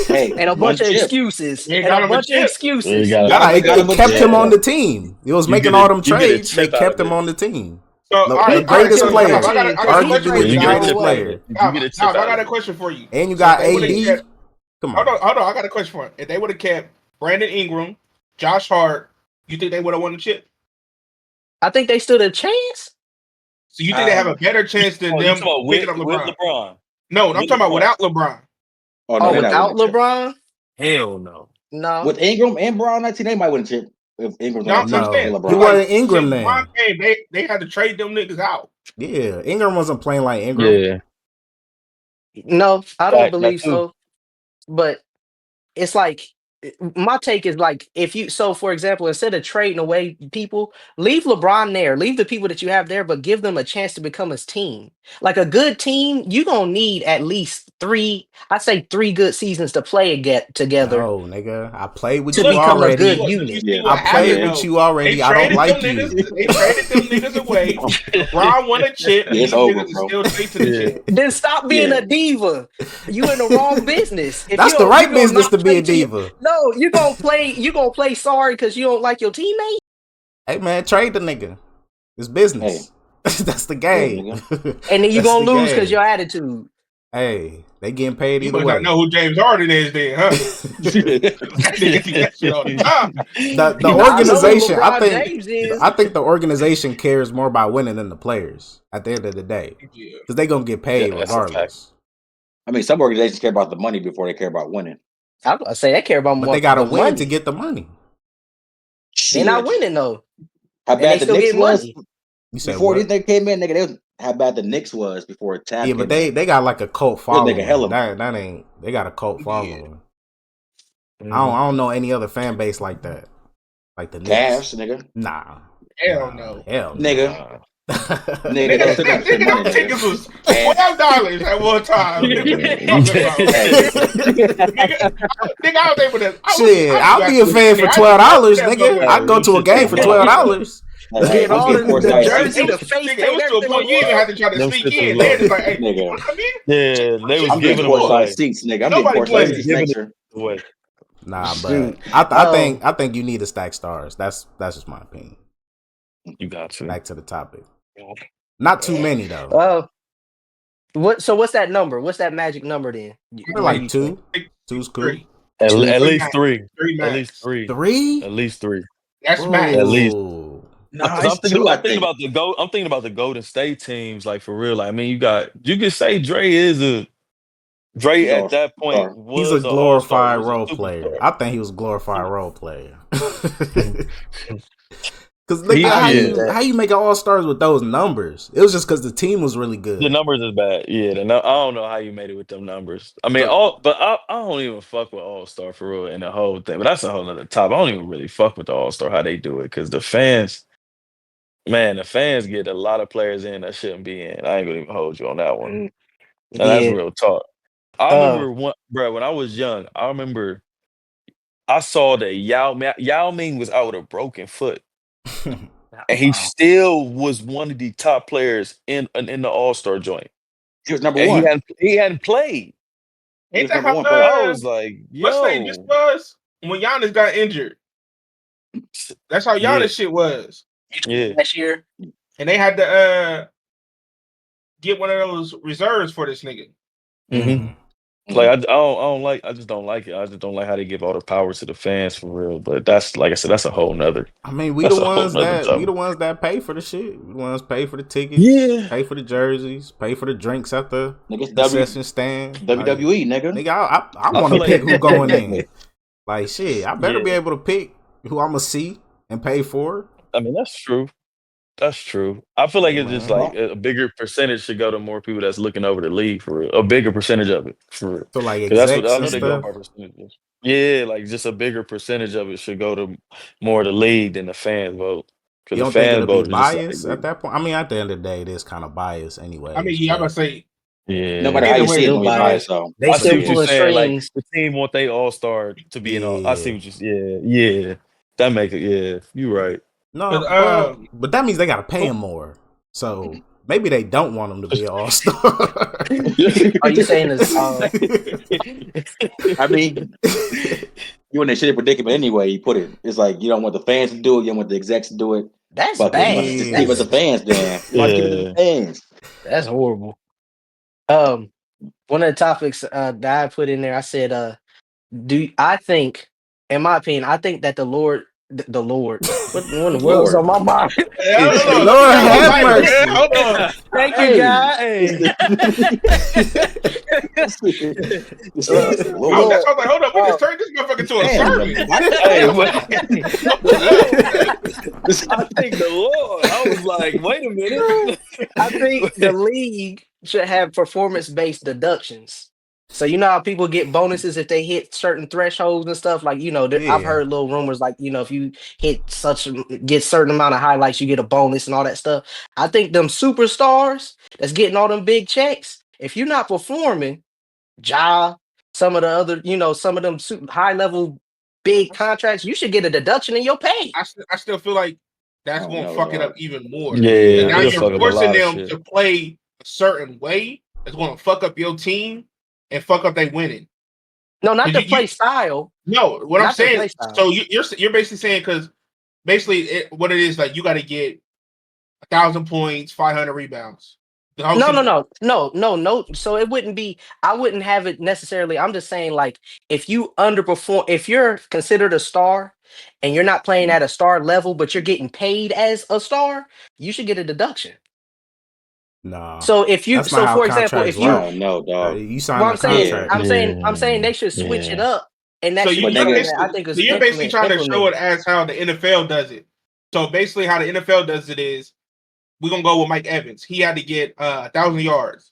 Hey, and a one bunch of chip. excuses They and got a him a bunch of chip. excuses? Yeah, Nah, They it, got him it a kept chip. him on the team. It was You making get a- all them you get a trades. They chip out kept of him it. on the team. So, The- all right, the greatest so, player. I got a Arguably question for the you, greatest Dom. player. You get a chip Dom, I out got of a it. question for you. And you So got if they would've AD. kept- Come Hold on. on. I got a question for him. If they would have kept Brandon Ingram, Josh Hart, you think they would have won the chip? I think they stood a chance. So you think they have a better chance than Oh, you them talking about picking up with LeBron? LeBron? No, I'm With talking about LeBron. without LeBron. Oh no, Oh, they're not without winning a chip. LeBron, Hell no. no. With Ingram and Brown, that team they might win a chip if Ingram's No, on I'm that team. saying No, LeBron. he wasn't Ingram since then. LeBron came, they had to trade them niggas out. Yeah, Ingram wasn't playing like Ingram. Yeah. No, I don't That believe too. so. But it's like my take is like if you so for example, instead of trading away people, leave LeBron there, leave the people that you have there, but give them a chance to become a team. Like a good team, you gonna need at least three good seasons to play and get together No, nigga. I played with to you become a good already. You unit. see Yeah. what I played happened, with though? you already. They I don't traded like them you. niggas. They traded them niggas away. LeBron won a chip. Yeah, it's These over, niggas is bro. still chasing the Yeah. chip. Then stop being Yeah. a diva. You in the wrong business. If That's you the don't- right you gonna business not to be play a to your- diva. No, you gonna play sorry because you don't like your teammate. Hey man, trade the nigga. It's business. That's the game. And then you That's gonna the lose because game. your attitude. Hey, they getting paid You either must way. not know who James Harden is, then, huh? That nigga do that shit all the time. the Nah, I know who organization, LeBron James is. I think the organization cares more about winning than the players at the end of the day. Yeah. Because they gonna get paid Yeah, that's a fact. regardless. I mean, some organizations care about the money before they care about winning. I say they care about But more. they gotta the win money. to get the money. They're not Shit. winning though. How And they bad the still Knicks get was money. You said before what? these niggas came in, nigga. They was how bad the Knicks was before Tab Yeah, came but in. they got like a cult They'll make following. a hell of money. That ain't they got a cult following. Mhm. I don't know any other fan base like that. Like the Knicks. Cavs, nigga. Nah. Hell Nah, no. Hell no. Nigga. Nigga. Nigga, they still got to spend money, Those tickets nigga. was $12 at one time. Nigga, I was able to. Shit, I'll be a fan for $12, nigga. I'd go to a game for $12. Get all I'm getting the courtside jersey, seats. the face Nigga, paint, it was to a everything. point you Like, even had to try to Them sneak shits in. was They're low. just like, hey, Nigga. wanna come in? Yeah, they was I'm getting giving them courtside away. seats, nigga. I'm Nobody getting playing. courtside seats Giving next it year. away. Nah, but Shoot. I think you need to stack stars. That's just my opinion. You got to. Back to the topic. Not too many though. what's that number? What's that magic number then? They're like two. Two's cool. Three. At Three least max. three. Three At max. least three. Three? At least three. That's max. At least. Ooh. Nah, Because it's two, I think. I'm thinking about the Golden State teams, like for real. Like, I mean, you could say Dre He's at all that point star. He's was a an all-star, glorified was a role player. superstar. I think he was a glorified role player. Because He- how you make all stars with those numbers? It was just because the team was really good. The numbers is bad. Yeah, I don't know how you made it with them numbers. I mean, I don't even fuck with All Star for real and the whole thing. But that's a whole other top. I don't even really fuck with the All Star how they do it because the fans get a lot of players in that shouldn't be in. I ain't gonna even hold you on that one. And that's Yeah. real talk. I remember when I was young. I remember I saw that Yao Ming was out with a broken foot. And he still was one of the top players in the All-Star joint. He was number And one. he hadn't played. He was Ain't that number how one player. I was like, what's they just yo. was when Giannis got injured? That's how Giannis shit was. Yeah. Last year. And they had to get one of those reserves for this nigga. Mm-hmm. Like I just don't like it. I just don't like how they give all the power to the fans for real. But that's like I said, that's a whole nother. I mean, we That's the a whole ones nother that topic. pay for the shit. We the ones pay for the tickets, Yeah. pay for the jerseys, pay for the drinks at the Nigga, concession stand. WWE, nigga. Nigga, I I want to feel pick like- who going in. Like shit, I better Yeah. be able to pick who I'm gonna see and pay for. I mean, that's true. That's true. I feel like Yeah, it's just man. like a bigger percentage should go to more people that's looking over the league for real. A bigger percentage of it for real. So like Because that's what execs I and know they go stuff. by percentages. Yeah, like just a bigger percentage of it should go to more the league than the fan vote. Because You the don't think fan it'll be vote is just like, biased at that point? I mean, at the end of the day, it is kind of biased, anyways. I mean, yeah, I'm gonna But say No matter yeah. how either you see way, it, it's Still gonna be biased. biased. So They I see still what you're pulling saying. Like strings. the team want they all star to be in all. I see yeah, what you. Yeah. That make it. Yeah, you right. no, but well, but that means they got to pay him more. So maybe they don't want him to be an all star. Are you saying this? I mean, you in a shitty predicament anyway. You put it. It's like you don't want the fans to do it. You don't want the execs to do it. That's Fuck it. bad. Just leave it to the That's fans, then. Why give it to the Yeah. fans? that's horrible. One of the topics that I put in there, I said, I think, in my opinion, I think that the Lord, what in the world's on Lord. my mind? I don't know. Lord Let me grab have my Bible. mercy. Hold on. Thank you, Hey, God. Lord. That's why I was like, hold up, we just Oh, turned this motherfucker to a Damn, sermon. the Bible. Hey, what? the I think the Lord. I was like, wait a minute. I think the league should have performance-based deductions. So you know how people get bonuses if they hit certain thresholds and stuff. Like I've Yeah. heard little rumors like if you get certain amount of highlights, you get a bonus and all that stuff. I think them superstars that's getting all them big checks. If you're not performing, Ja, some of the other some of them high level big contracts, you should get a deduction in your pay. I still feel like I that's don't going to know, fuck it dog. up even more. Yeah, And now it'll you're fuck up a forcing lot of them shit. to play a certain way that's going to fuck up your team and fuck up they winning. No, not 'Cause the play style. No, what I'm Not their saying. play style. So you're basically saying because basically what it is like you got to get 1,000 points, 500 rebounds. The whole No, season. no. So it wouldn't be. I wouldn't have it necessarily. I'm just saying, like, if you underperform, if you're considered a star and you're not playing at a star level, but you're getting paid as a star, you should get a deduction. Nah, So if you, that's not how for example, contracts if I you, work. don't know, dog. You sign well, a I'm saying, Yeah. contract. I'm saying they should switch it Yeah. up, and that So should you, be But you're something nigga, that I basically think so is you're basically trying to show implemented. it as how the NFL does it. So basically, how the NFL does it is we're gonna go with Mike Evans. He had to get 1,000 yards.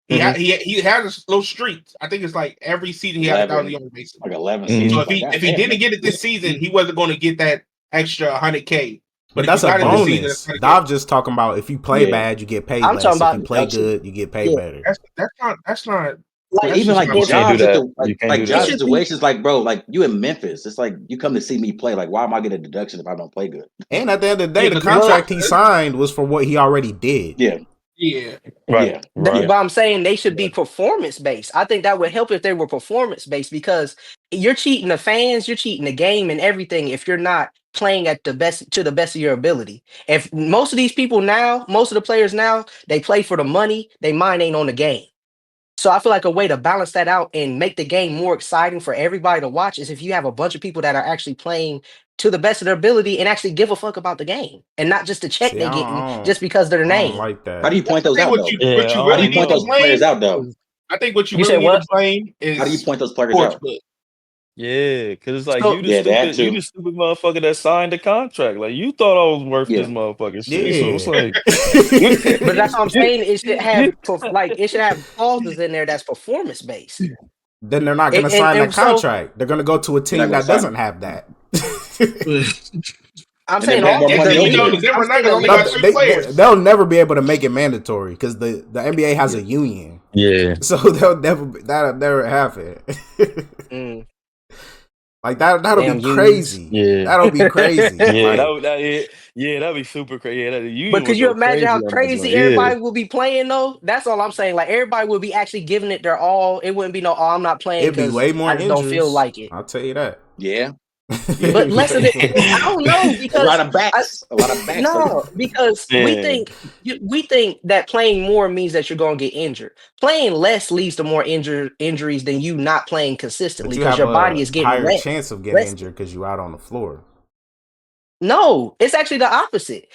He Mhm. he has little streaks. I think it's like every season he had 1,000 yards basically. like 11 Mhm. So seasons. Like, if he didn't get it this season, he wasn't going to get that extra 100K. But But if you that's a got it this season, bonus. it's 100K. Dov just talking about if you play Yeah. bad, you get paid I'm talking less. If about you play deduction. good, you get paid Yeah. better. That's not. But Like That's even just like not You right. can't do job that. situ- You can't do job it that. should be. situations, like bro, like you in Memphis. It's like you come to see me play. Like, why am I getting a deduction if I don't play good? And at the end of the day, Yeah, the 'cause contract he signed was for what he already did. Yeah, yeah. Right. yeah, Right. But I'm saying they should be performance based. I think that would help if they were performance based because you're cheating the fans, you're cheating the game and everything if you're not playing at the best to the best of your ability. If most of these people now, most of the players now, they play for the money, they mind ain't on the game. So I feel like a way to balance that out and make the game more exciting for everybody to watch is if you have a bunch of people that are actually playing to the best of their ability and actually give a fuck about the game and not just the check See, they I getting don't, just because they're their I don't name. like How do that. you point I those think out though? Yeah, I How do really you don't need point to know. those players blame. out though? I think what you You really said need to what? blame How do you is point those players out? sportsbook. Yeah, because it's like So Yeah, that you too. the stupid motherfucker that signed the contract. Like you thought I was worth Yeah, this motherfucking shit. So it's Yeah. like But that's what I'm saying. It should have it should have clauses in there that's performance based. Then they're not going And, to and sign that and so contract. They're going to go to a they're not team gonna that sign doesn't them, have that. I'm and then saying make all more Next the money thing you know, elsewhere. the league. I'm Denver saying Nuggets the only No, got league. 3 players. they'll never be able to make it mandatory because the NBA has Yeah, a union. yeah, So that'll never happen. Mm, Like that'll be damn unions. crazy. yeah, That'll be crazy. yeah. Like That'd be super crazy. Yeah, the But union could would you go imagine how crazy on that crazy joint. Yeah, everybody will be playing though? That's all I'm saying. Like everybody will be actually giving it their all. It wouldn't be no, oh, I'm not playing it'd be because way more I just don't feel injuries. like it. I'll tell you that. yeah, But yeah. less of it, I don't know A lot because of backs, a lot of backs. no, because yeah. we think that playing more means that you're going to get injured. Playing less leads to more injuries than you not playing But consistently you because have your body a is getting higher chance of getting rested. injured because you're out on the floor. No, it's actually the opposite.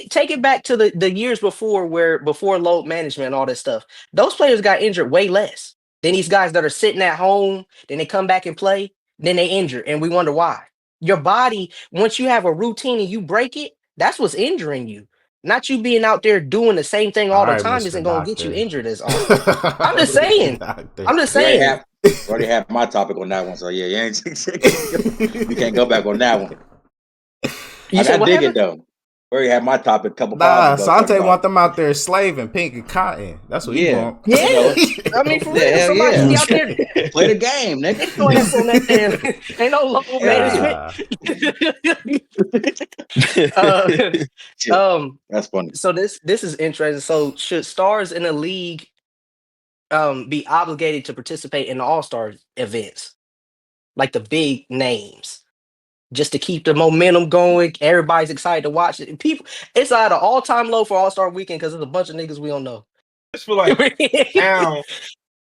Take it back to the years before before load management and all this stuff. Those players got injured way less than these guys that are sitting at home, then they come back and play, then they injure, and we wonder why. Your body, once you have a routine and you break it, that's what's injuring you. Not you being out there doing the same thing All all the right, time Mr. isn't going to get you Doctor. injured as often. I'm just saying. Doctor. I'm just They already saying. have Already had my topic on that one, so yeah, you can't go back on that one. You said I what dig it happened? though. Already had my topic a couple pods Nah, ago. Talking Sante about want them out there slaving pink and cotton. That's what he yeah, want. Yeah, you know, I mean for yeah, real, hell somebody yeah. be out there Play the game, nigga. doing that on that damn. Ain't no load Hell management. uh, Shit, that's funny. so this is interesting. So should stars in the league be obligated to participate in the All-Star events, like the big names, just to keep the momentum going? Everybody's excited to watch it. People, it's at an all-time low for All-Star weekend because there's a bunch of niggas we don't know. I just feel like now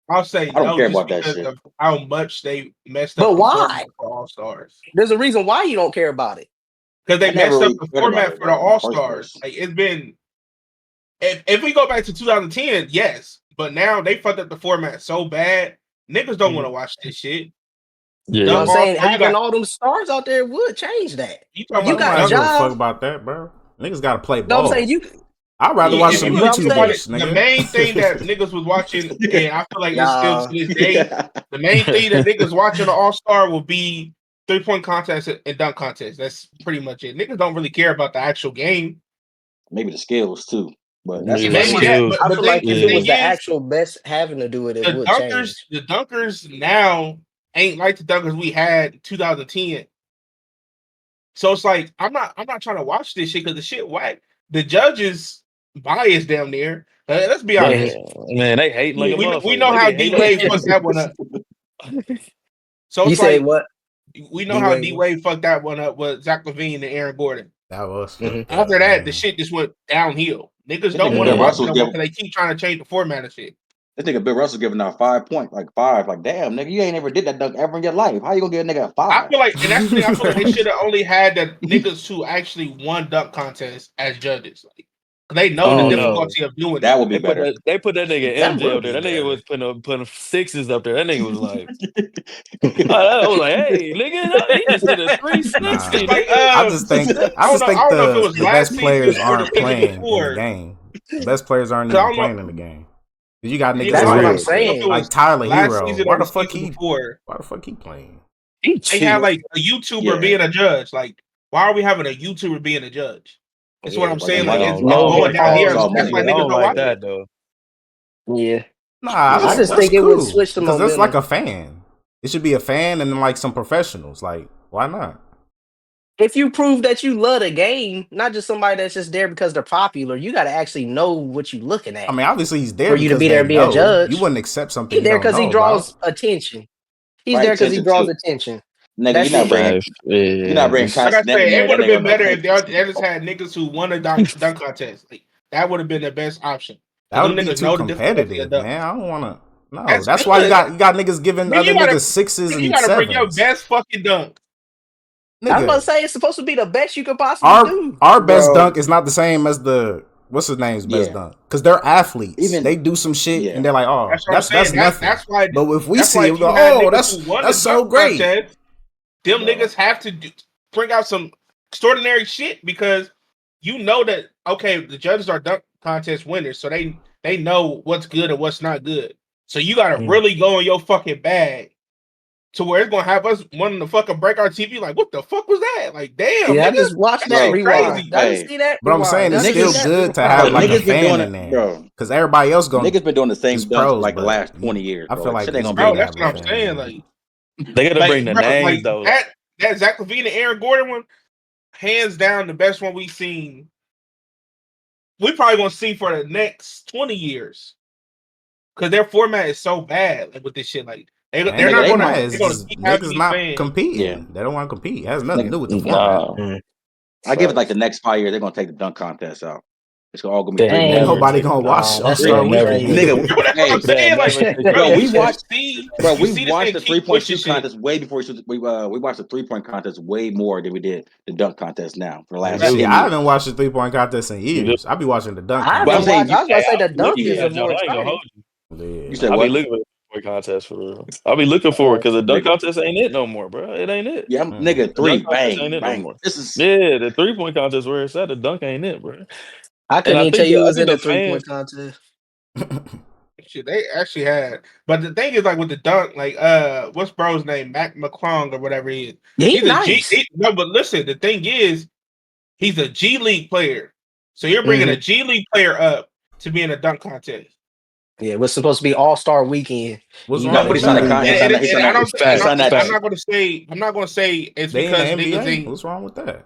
I'll say I don't no care just about that because shit. of how much they messed But up the why? format for All Stars. There's a reason why you don't care about it. Because I they never messed up really the cared about format it for the though in the All first Stars. place. Like it's been, if we go back to 2010, yes, but now they fucked up the format so bad, niggas don't want to watch this shit. You know what I'm Dunk Yeah. All saying? Star, you Having got all them stars out there would change that. you Bro, talking You about nobody got dunk. give a fuck Ja. about that, bro. Niggas gotta play You know what I'm saying? ball. You I'd rather yeah, watch If some you you know really what I'm think about saying? it, YouTubers, the nigga. main thing that niggas was watching, and I feel like it's still to this day, Yeah. the main thing that niggas watching the All Star will be 3-point contest and dunk contest. That's pretty much it. Niggas don't really care about the actual game. Maybe the skills too, but that's Yeah, Maybe just that, skills. but I the feel thing like the if it thing was Yeah. the is, actual best having to do it, it would change. the dunkers now ain't like the dunkers we had in 2010. So it's like I'm not trying to watch this shit because the shit whack. The judges biased down there. Let's be honest. They hating like a We motherfucker. know They how be D hating like Wade crazy. fucked that one up. So You it's said like what? we know how D-Wade D what? Wade fucked that one up with Zach LaVine and Aaron Gordon. That was Mhm. fucked After up, that, the man. shit just went downhill. Niggas this don't nigga want to Bill Mhm. watch it Russell's no more giving because they keep trying to change the format of shit. this nigga Bill Russell's giving out 5 points, like five. Like damn, nigga, you ain't ever did that dunk ever in your life. How you gonna give a nigga a I 5? feel like, and that's the thing. I feel like they should have only had the niggas who actually won dunk contests as judges. Like, they I know the don't Mm. know. difficulty of doing That that. would be better. They put that nigga That MJ would up there. be That nigga was better. putting sixes up there. That nigga was like, I was like, hey, nigga, no, he just hit a Nah, 360, Like, nigga. I just I think don't know if it was the best last players season or the aren't season playing in the before. game. The best players aren't 'Cause I even don't know. playing in the game. You got niggas Yeah, That's that's what what I'm I'm. I don't know if it saying. like was Tyler last Hero. season Why or the the fuck season he? before. Why the fuck he playing? He They cheating. had like a YouTuber Yeah. being a judge. Like, why are we having a YouTuber being a judge? That's what Yeah, I'm like saying. Yeah, Like, somebody it's No going hit down like here. it's calls. all That's money why I niggas don't grab. don't like watch Yeah. it. that though. Yeah. Nah, Yeah, I just that's think it would cool switch the because that's like momentum. a fan. It should be a fan and then like some professionals. Like, why not? If you prove that you love the game, not just somebody that's just there because they're popular, you got to actually know what you're looking I at mean, obviously he's there for you to because be there they and be a know. You judge. wouldn't accept something He's you there don't because he know draws about. attention. He's Right, there because he attention draws too. attention. Nigga, That's it. Facts. you're not Yeah. bringing Kai Like I Snett in said, there. it That would have nigga been gonna better be if they just had niggas who won a dunk contest. Like, that would have been the best option. That Because them would be niggas too know the difficulty of competitive, dunk. man. I don't want to. No, That's that's why good. you got niggas giving Nigga, other niggas sixes you and gotta bring your sevens. best fucking dunk. I was about to Nigga, say it's supposed to be the best you could possibly do. our best Bro. dunk is not the same as the what's his name's best Yeah. dunk because they're athletes. Even They do some shit yeah. and they're like, oh, That's what I'm that's saying. nothing. But if we That's why see it, if we you go, had oh, niggas who won a that's so dunk great. contest, them Bro. niggas have to bring out some extraordinary shit because you know that okay, the judges are dunk contest winners, so they know what's good and what's not good. So you gotta really go in your fucking bag to where it's gonna have us wanting to fucking break our TV. Like, what the fuck was that? Like, damn, Yeah, I nigga, just watched that that shit Bro, rewind. crazy. I just hey, see that But I'm saying rewind. I it's just see still niggas, that good to have bro, rewind. like a niggas been fan doing in it, there bro. because everybody else gonna Niggas been doing the is same dunks for pros, like the but last 20 years, I bro. feel Like like shit ain't it's gonna be good Bro, to no that's have a what I'm different. fan in saying. there. They gotta bring the names Like though. that Zach LaVine and Aaron Gordon one, hands down the best one we've seen. We probably gonna see for the next 20 years because their format is so bad like, with this shit. Like And they're Nigga, not they gonna might, it's they're gonna just keep having niggas these not fans. yeah. competing. They don't want to compete. It has nothing to Nigga, do with the format. Nah. I give it like Facts. the next 5 years, they're gonna take the dunk contest out. It's all gonna be They 3-point Ain't never nobody take contests. gonna it out. watch Nah, All that's They Star never crazy. Weekend. take Nigga, it. Bro, that's what I'm hey, saying. Like, bro, you we should watched, see bro, you we see this watched thing the keep 3-point pushing shoot shit. contest way before we watched the 3-point contest way more than we did the dunk contest now for the You last Right. do. Shit, 10 I years. haven't watched the 3-point contest in You do. years. I be watching the dunk I But I'm haven't saying watched. contest. you, I was about Hey, to say I'll the be dunk looking you, for is that more joint. I ain't gonna exciting. hold you. you Yeah. said I'll be what? looking for the 3-point contest for real. I'll be looking for it because the dunk Nigga, contest ain't it no more, bro. It ain't it. yeah, I'm Mm. nigga The dunk three, contest ain't bang, it no bang. more. This is Yeah, the 3-point contest where it's at. The dunk ain't it, bro. I And couldn't even tell you it I was think in the the 3-point fans. contest. Shit, they actually had. But the thing is, like with the dunk, like what's bro's name? Mac McClung or whatever he is. Yeah, He's a G. nice. No, but listen, the thing is, he's a G League player. So you're bringing a G League player up to be in a dunk contest. Yeah, it was supposed to be All-Star weekend. What's You wrong got But the with he's not a D-League that? con. guy. And I don't. He's not I'm that. not going to say. I'm not going to say it's They in the because niggas NBA. ain't. What's wrong with that?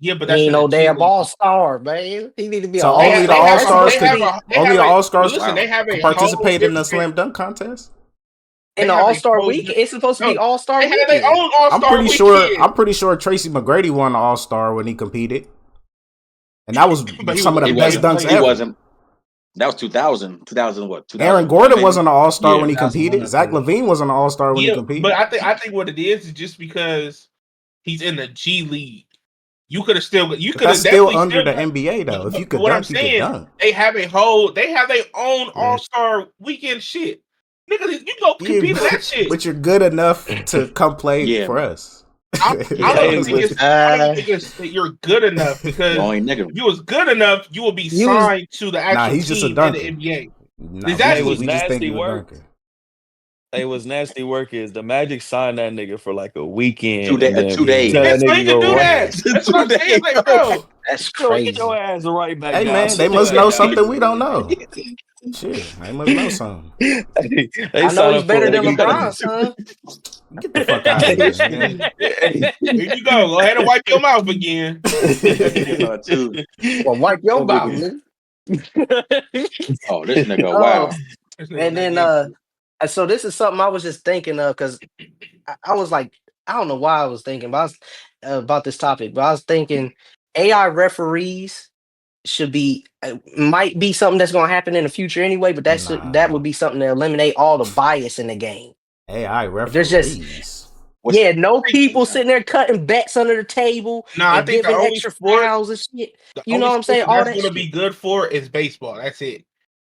Yeah, but He that's ain't in a no G damn League. All-Star, man. He need to be an So They only have, the they All-Star. have, All That's Stars they have could a, they only have the a. All But Stars listen, they have a whole participate in the different. slam dunk contest. in They the have a All-Star whole. week. It's supposed to No, be All-Star they have their weekend. own All I'm Star pretty sure. weekend. I'm pretty sure Tracy McGrady won the All Star when he competed, and that was But some of the he best wasn't dunks playing. He ever. wasn't. That was 2000. 2000 what? Aaron 2001 Gordon maybe. wasn't an All Star Yeah, when he competed. 2001, I Zach think. LaVine wasn't an All Star when he yeah. But competed. I think what it is just because he's in the G League. You could have still. You But could that's have still definitely under still the got. NBA though. If you But could what I'm dunk, you could saying, dunk. they have their own Yeah. All Star weekend shit. Nigga, you go Yeah, compete in that shit. but you're good enough to come play Yeah, for us. I, I don't yeah. even Hey, think but it's. I don't even think it's that you're good enough The because only nigga. if you was good enough, you will be You was signed to the Nah, actual he's just a team in the dunker. NBA. Nah, hey, Exactly. was we just think nasty he was a work. dunker. Hey, what's nasty work is the Magic signed that nigga for like a weekend 2 and day. then 2 days. tell that That's why nigga you can go do right. that. That's what 2 I'm saying. days. Like, bro, that's Get your crazy. ass right back Hey down. man, they Sit your must ass know down. something we don't know. Shit, they must know something. They I know signed he's up for better a than weekend. LeBron, son. Get the fuck out of here, man. Hey. here you go. Go ahead and wipe your mouth again. Two. Well, wipe your That mouth, nigga. nigga. Oh, this nigga. Oh, Wow. This nigga and not then getting. so this is something I was just thinking of because I was like, I don't know why I was thinking, but I was about this topic, but I was thinking AI referees should be might be something that's going to happen in the future anyway, but that would Nah, be something to eliminate all the bias in the game. AI If there's just referees. What's no people sitting there cutting bets under the table No, I and think giving extra fouls and shit. the You know only what I'm sport saying? that All that's that going to be shit. good for is baseball. That's it.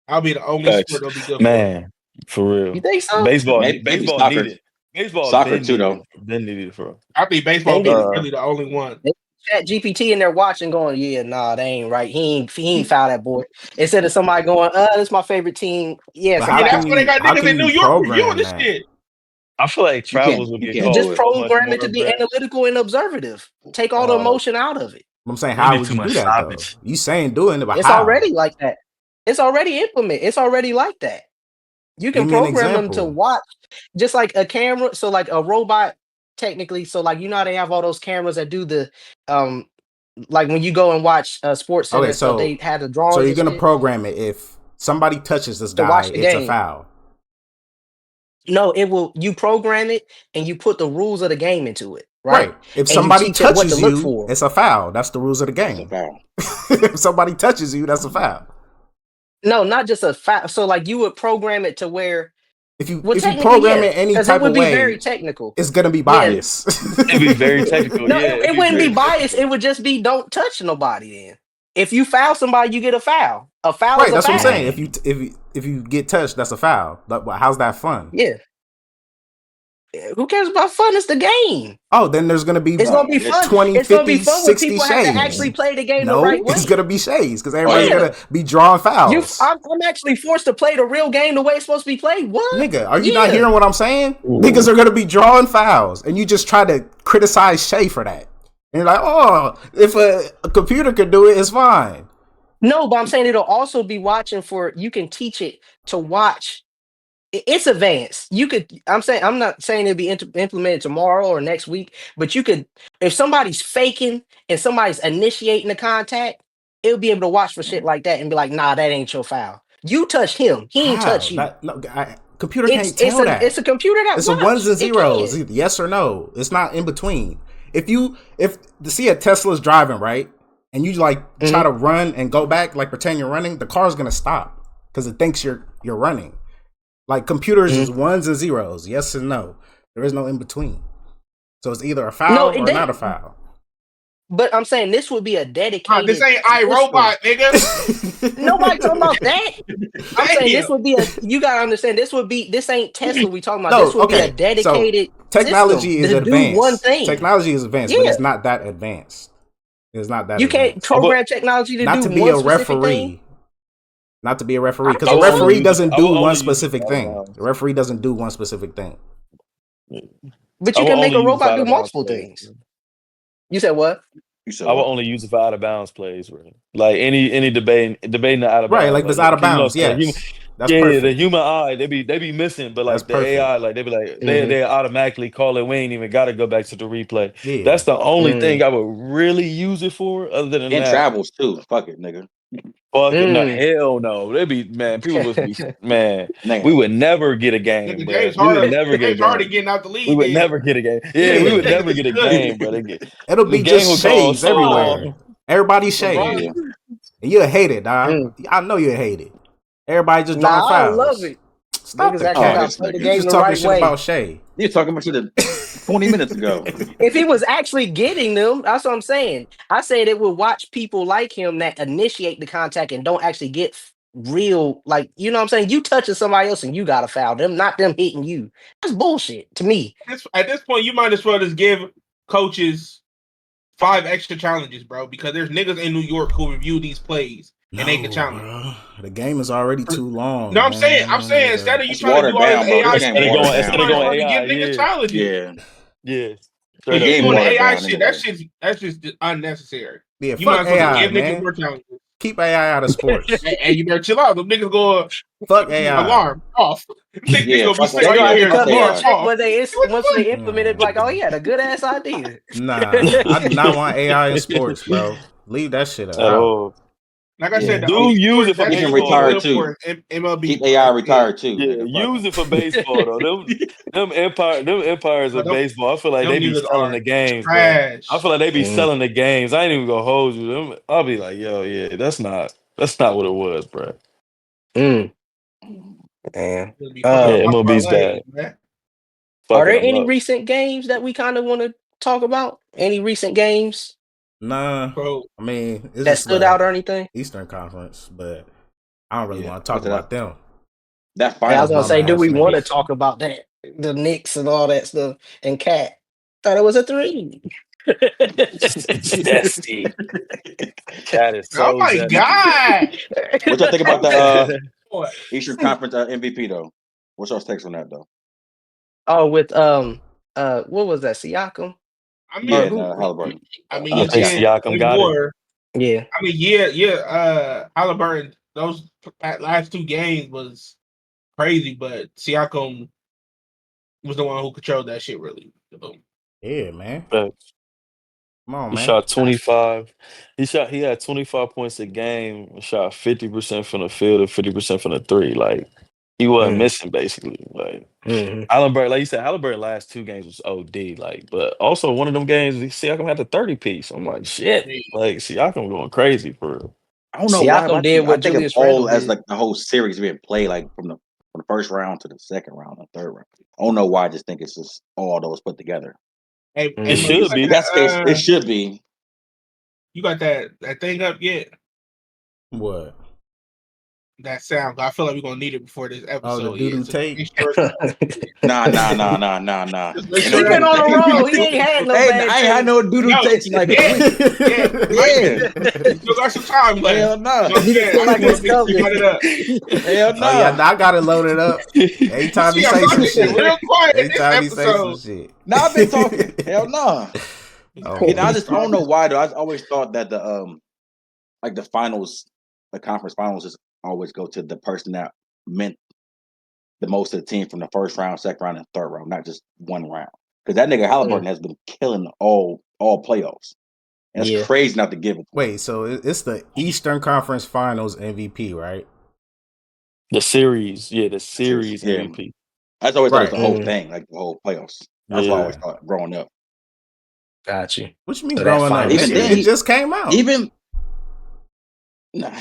I'll be the only Facts. sport that'll be good for. Man, for You real. think so? maybe Baseball soccer. needed. Baseball Soccer too though. been needed for. I think baseball They will be need Uh really the only one. they chat GPT in there watching, going, yeah, nah, they ain't right. He ain't foul that boy. Instead of somebody going, that's my favorite team. Yeah, it's But a Yeah, how foul. that's can why they you got how niggas can in New you York reviewing program this that? shit. I feel like travels would You get You can't called just do it. so much program it more to of be that. analytical and observative. Take all the emotion out of it. I'm saying, It'd how be would too you do much that though? stoppage. You saying doing it, but It's how? already like that. It's already implemented. It's already like that. You Give can me an program them to example. watch just like a camera. So like a robot, technically. So like how they have all those cameras that do the like when you go and watch Sports Center Okay, and stuff, they so have the so drawings you're and gonna shit program it if somebody touches this to guy, watch the it's a game. foul. No, it will. You program it and you put the rules of the game into it, right? Right. If And you somebody teach it what to touches look you, for. it's a foul. That's the rules of the It's a game. foul. If somebody touches you, that's a foul. No, not just a fact. So like you would program it to where, well, If you technically, program yeah, it any because it type would of be very way, technical. it's gonna be Yeah. biased. It'd be very technical. No, Yeah, it'd it be wouldn't very be biased. technical. It would just be don't touch nobody. Then, if you foul somebody, you get a foul. A foul is Right, a that's what I'm foul. saying. If you get touched, that's a foul. But how's that fun? Yeah. Who cares about fun? It's the game. Oh, then there's gonna be It's gonna be It's fun. 20, It's gonna be 50, fun when 60 people have to actually shades. play the game the No, right it's way. gonna be shades because Oh, everybody's yeah. gonna be drawing You, fouls. I'm actually forced to play the real game the way it's supposed to be played. What? Nigga, are you not Yeah. hearing what I'm saying? Ooh. Niggas are gonna be drawing fouls, and you just try to criticize Shay for that. And you're like, oh, if a computer could do it, it's fine. No, but I'm saying it'll also be watching for. You can teach it to watch. It's advanced. You could. I'm not saying it'll be implemented tomorrow or next week, but you could. If somebody's faking and somebody's initiating the contact, it'll be able to watch for shit like that and be like, nah, that ain't your foul. You touched him. He ain't touch How? you. Computer It's can't tell that. it's a computer that It's a watch. ones and It zeros, can. either yes or no. It's not in between. If to see a Tesla's driving right, and you like try to run and go back, like pretend you're running, the car's gonna stop because it thinks you're running. Like computers is ones and zeros, yes and no. There is no in between. So it's either a foul or not a foul. But I'm saying this would be a dedicated. This ain't iRobot, nigga. Nobody talking about that. I'm saying this Damn. would be you gotta understand this ain't Tesla we talking about. No, This would be a dedicated so technology system is to do one advanced. thing. Technology is advanced, but it's not that advanced. It's not that You advanced. can't program technology to Not do to be one a specific referee. thing. not to be a referee, I because I the can will only see. referee use it. doesn't I do will one only use it specific for out of thing. The bounds. referee doesn't do one specific thing. But I you will can make only a use it for robot out do of bounds multiple plays. things. You said what? You said I will what? only use it for out of bounds plays, bro. Like any debating the out of Right, bounds, like if like it's out of because you know bounds, what I'm saying. yes. That's Yeah, the perfect. human eye, they be missing, but That's like the perfect. AI, like they be like Mm-hmm. they automatically call it. We ain't even got to go back to the replay. Yeah. That's the only Mm. thing I would really use it for. Other than And that, travels too. Fuck it, nigga. fucking no, Mm. hell no. They be man, people would be man. We Nigga. would never get a game, Nigga, bro. We would never get a James Harden game. getting out the We league would then. never get a game. Yeah, we Them would Yeah. niggas never is get a good. game, bro. It'll The be game just would go shades so everywhere. long. Everybody shade. LeBron, Yeah. And you'll hate it, dog. Mm. I know you'll hate it. Everybody just drawing Nah, I love fouls. it. Stop Niggas the actually Oh, cap. got to this play the nigga. You game just the talking right shit way. about Shay. You talking about shit 20 minutes ago. If he was actually getting them, that's what I'm saying. I said it would watch people like him that initiate the contact and don't actually get real, like, you know what I'm saying? You touching somebody else and you got to foul them, not them hitting you. That's bullshit to me. at this point, you might as well just give coaches 5 extra challenges, bro, because there's niggas in New York who review these plays and they can No, challenge. bro. The game is already too long. No, I'm man. saying instead of you It's trying to do watered all this down, bro. This AI game shit, watered you Instead down, of might as going bro. well just give AI, niggas yeah, challenges. yeah, yeah. The Straight up. Keep game doing the watered AI down shit. anyway. That's just unnecessary. Yeah, You might fuck as well just AI, give niggas man. more challenges. Keep AI out of sports. And you better chill out. Them niggas go Fuck AI. alarm off. Niggas Yeah, gonna be fuck sitting They're on gonna your have AI. to ear. Fuck cut me a Alarm AI. check off. when they What once the they implement it. Like, oh yeah, a good ass idea. Nah, I do not want AI in sports, bro. Leave that shit At out. all. Like I said, Yeah. the only Do use sport it for that Keep him shit would be baseball retired good though. too. for is MLB, Keep bro. AI That's it. retired too, Yeah, nigga. Fuck use him. it for baseball though. Them empires But of baseball. I feel like them they be niggas selling are the games, bro. I trash. feel like they be Mm, selling the games. I ain't even gonna hold you. I'll be like, yo, yeah, that's not what it was, bro. mm, man. Gonna be fucking up Um, Yeah, my MLB's parlays, bad. man. are Fucking there them any up. recent games that we kind of want to talk about? Any recent games Nah, Bro, I mean, it's that just stood the out or anything? Eastern Conference, but I don't really Yeah. want to Like I talk said, about them. that Yeah, I was finals gonna was say, do we last want to week. talk about that? The Knicks and all that stuff, and Cat thought it was a three. Zesty. Cat is oh so my zesty. god, What y'all think bro, about the that boy. Eastern Conference MVP though? What's y'all's takes on that though? Oh, with what was that? Siakam I or Yeah, mean, and who? Halliburton. I he think Siakam. did Siakam way got it. more. Yeah. I mean, yeah. Halliburton, those last 2 games was crazy, but Siakam was the one who controlled that shit really. Yeah, man. But Come on, he man. shot 25. He had 25 points a game, shot 50% from the field and 50% from the three. Like he wasn't Mm, missing basically. Like hmm. Halliburton, like you said, Halliburton last 2 games was OD. Like, but also one of them games, Siakam had the 30 piece. I'm like, shit. Like Siakam going crazy for real. I don't know why, Siakam but did I what think of Julius Randle all as did. like the whole series being played like from the first round to the second round and third round. I don't know why. I just think it's just all those put together. It Mo, Mm. you should got If be. that's the case, it should be. that thing up yet? What? That sound. I feel like we're gonna need it before this Oh, the episode. Yeah, doo-doo so tape? make sure, Nah. just make Ain't no sure He been that. doodle on a tape. roll. He ain't had no Hey, bad I ain't had takes. no doodle No, takes in like a yeah, week. yeah. Yeah. You still got some time left. Hell no. You know what I'm saying? Feel I like just want it's to make sure you coming. got it up. Hell Oh, yeah, no. I got it loaded up. You Anytime see, he I'm say some talking shit. real quiet in this Anytime he say some episode. shit. Nah, I've been talking. Hell no. Oh, You know, I man. don't know why though. I always thought that the like the finals, the conference finals, just always go to the person that meant the most to the team from the first round, second round, and third round, not just one round. Because that nigga Halliburton Mm, has been killing all playoffs. And it's yeah. crazy not to give it to him. Wait, so it's the Eastern Conference Finals MVP, right? The series, yeah, the Seriously, series yeah. MVP. I just always thought it was Right. the whole Mm, thing, like the whole playoffs. That's what I always Yeah. thought growing up. got you. What you mean So that growing up? final Even Nigga, then, it series. just came out. even nah,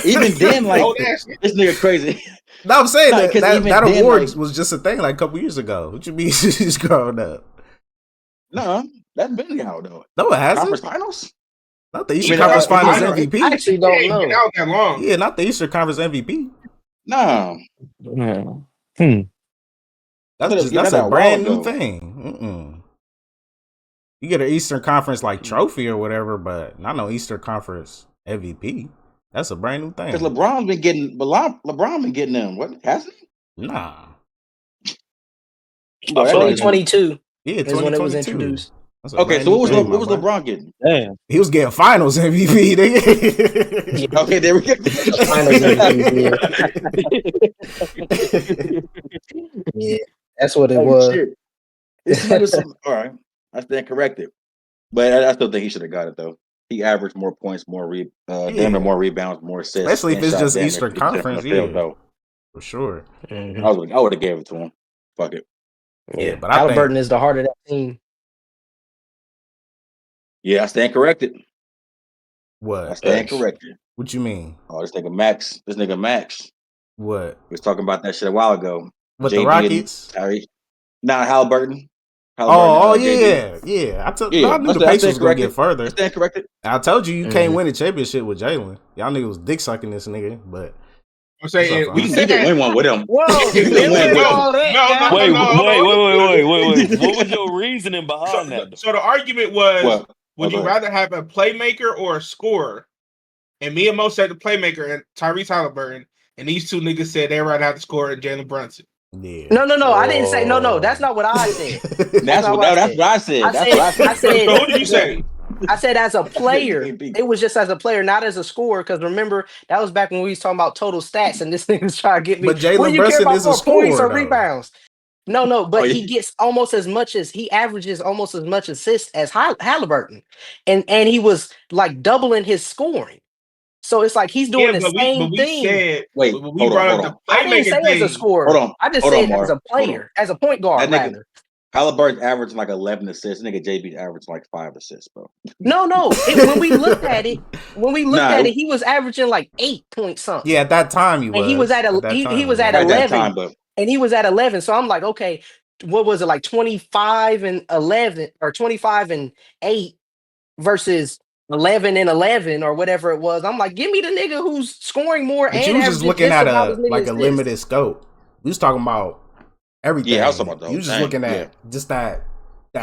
even then, like Old ass. this nigga crazy. No, I'm saying Nah, that because that, even that then, award like was just a thing like a couple years ago. What you mean just growing up? nah, that's been out though. No, it hasn't. Conference finals. Not the I Eastern mean, Conference Finals MVP, right? I MVP. actually It don't ain't been know. out that long. Yeah, not the Eastern Conference MVP. Nah, Yeah. Hmm. I thought they was giving That's that a out a while brand new ago. thing. You get an Eastern Conference like Mm. trophy or whatever, but not no Eastern Conference MVP. That's a brand new Because thing. LeBron been getting them. What hasn't he? Nah. Bro, that nigga's 2022 Yeah, is when it was 2022. introduced. That's a okay. brand So new what thing, my was boy. LeBron getting? Damn. He was getting Finals MVP. Nigga. Yeah. Okay, there we go. Finals MVP, yeah, that's what it Oh was. shit! This is like some. All right, I stand corrected, but I still think he should have got it though. He averaged more points, damn near more rebounds, more assists, Especially if and it's shot just damn near Eastern 50% from the Conference, field yeah, though. for sure. Mhm. I would have gave it to him. Fuck it. Yeah, Yeah, but I Halliburton think is the heart of that team. Yeah, I stand corrected. I what? stand Thanks. corrected. What you mean? Oh, this nigga Max. What? We was talking about that shit a while ago. What the JB and Rockets? Tyrese. Nah, Halliburton. Oh, JB. yeah. Yeah, I knew the I Pacers stand was gonna get corrected. I further. stand corrected. I told you Mhm. can't win a championship with Jalen. Y'all niggas was dick sucking this nigga, but I'm saying for we him. He did said win one with him. Whoa, He did it win went with him. all that no. down. Wait, Hold on. What was your reasoning behind that? Though? So the argument was, What? would Go you ahead. rather have a playmaker or a scorer? And me and Mo said the playmaker and Tyrese Halliburton, and these two niggas said they'd rather have the scorer and Jalen Brunson. Yeah. No. I didn't say no. That's not what I said. That's what I said. I said So who did you say? I said as a player, JB. it was just as a player, not as a scorer. Because remember, that was back when we was talking about total stats, and this thing was trying to get me. But Jalen What do you care Brunson about is a more points scorer, or though. rebounds? No, Oh, but yeah. he gets almost as much as he averages almost as much assists as Halliburton, and he was like doubling his scoring. So it's like he's doing Yeah, the but same we thing. said Wait, when we hold brought up on. the I didn't say playmaker as a thing. scorer. I just Hold on, said as a Mar. Hold on. player, as a point guard, That nigga rather. Halliburton averaged like 11 assists. Nigga JB averaged like 5 assists, bro. No. When we looked at it, Nah, he was averaging like 8 point something. Yeah, at that time he And he was was. at At that time he was at at that 11, time, but and he was at 11. So I'm like, okay, what was it, like 25 and 11 or 25 and 8 versus 11 and 11 or whatever it was. I'm like, give me the nigga who's scoring more But you and was just averaging looking just at about as many a assists. limited scope. We was talking about everything. yeah, I was talking about the You whole was just thing. looking at just that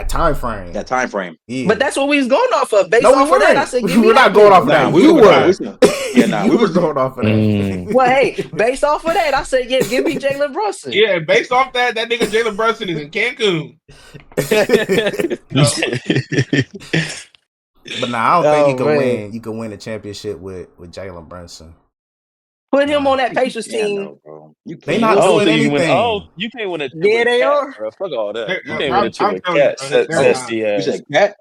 time frame. That time frame. Yeah. But that's what we was going off of. Based No, we off of that, I weren't. said, give me We're that not going nigga. off of Nah, that. we You were were. we You was were going off of that. Well, hey, based off of that, I said, yeah, give me Jalen Brunson. Yeah, based off that nigga Jalen Brunson is in Cancun. But nah, I don't think Oh, you can man. win. You can win a championship with Jalen Brunson. Put him on that Pacers Yeah, team. no, bro. You They can't. not I don't doing think you can win. anything. You can't win a chip Yeah, with they Cat, are. bro. Fuck all that. You I'm can't win a chip telling with you, Cat. bro, they're not. Zesty You ass. said Cat?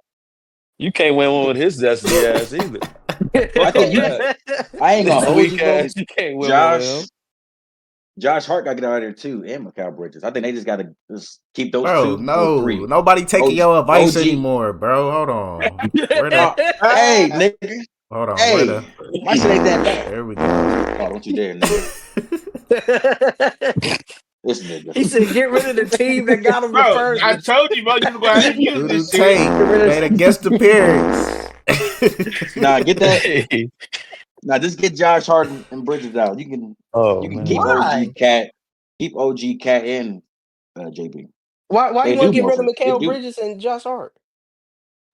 You can't win one with his zesty ass either. I Fuck all think you. that. I ain't gonna This hold weak you, bro. ass. You can't win one with him. Josh Hart got to get out of there too, and Mikal Bridges. I think they just got to just keep those Bro, two, no. those three. Nobody taking your advice OG. anymore, bro. Hold on. Where the Hey, nigga. hold on, Hey, where the my shit ain't that bad. there we go. Oh, don't you dare, nigga. This nigga. He said, get rid of the team that got him the Bro, first. I told you, bro, you was going to use Dudu this Tate shit. made a guest appearance. Nah, get that. Hey. Nah, just get Josh Hart and Bridges out. You can Man. keep Why? OG Cat, and JB. Why They you want do to get more rid of for. They Mikal do. Bridges and Josh Hart?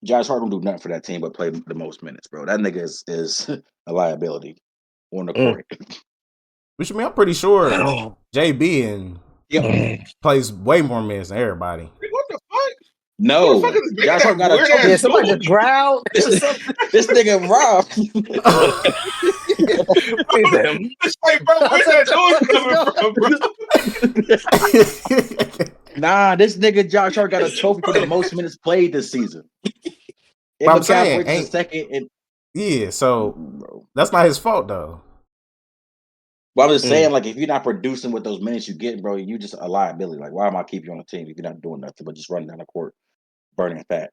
Josh Hart don't do nothing for that team but play the most minutes, bro. That nigga is a liability on the court. Which I mean, I'm pretty sure JB and plays way more minutes than everybody. What the fuck? No, Who the fuck is making Josh Hart that got a weird trophy. ass Yeah, somebody noise? just growled. This nigga Rob. It's like, bro, where's that noise coming from, bro? Nah, this nigga Josh Hart got a trophy for the most minutes played this season. And I'm Mikal saying, Bridges is ain't second. And yeah, so bro. that's not his fault though. But I'm just saying, like, if you're not producing with those minutes you get, bro, you just a liability. Like, why am I keeping you on the team if you're not doing nothing but just running down the court, burning fat?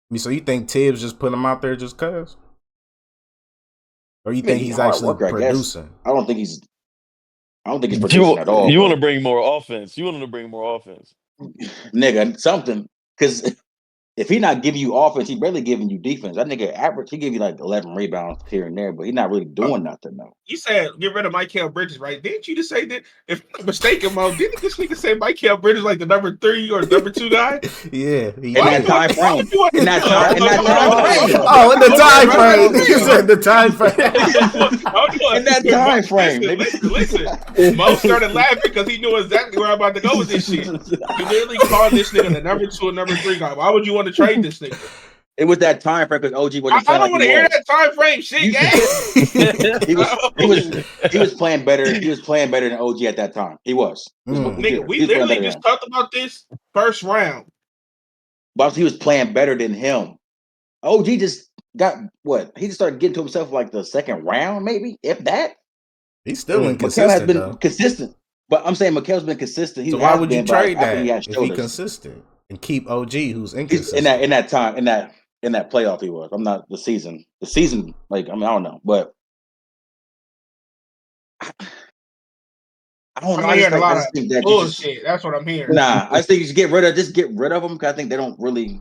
I mean, so you think Tibbs just put him out there just cause? Or you I mean, think he's actually producing? I don't think he's producing at all. You want to bring more offense. You want him to bring more offense. Nigga, something. Because if he not giving you offense, he barely giving you defense. That nigga average, he give you like 11 rebounds here and there, but he's not really doing nothing though. You said get rid of Mikal Bridges, right? Didn't you just say that? If I'm not mistaken, Mo, didn't this nigga say Mikal Bridges like the number 3 or number 2 guy? Yeah, In that time frame. In that time frame. Oh, in the time frame. He said the time frame. In that time frame. Listen. Mo started laughing because he knew exactly where I'm about to go with this shit. You literally called this nigga the number 2 and number 3 guy. Why would you want to trade this nigga? It was that time frame because OG wasn't I playing don't want to hear that time frame shit, he was playing better. He was playing better than OG at that time. He was. Nigga, we literally just talked about this first round. But he was playing better than him. OG just got what? He just started getting to himself like the second round, maybe, if that. He's still inconsistent. Mikal has been though. consistent. But I'm saying Mikal's been consistent. So why would you trade that if he's consistent and keep OG who's inconsistent? In that playoff he was. I'm not the season. The season, like, I mean, I don't know. But I don't know. I'm hearing a lot of bullshit. That's what I'm hearing. Nah, I think you should get rid of them because I think they don't really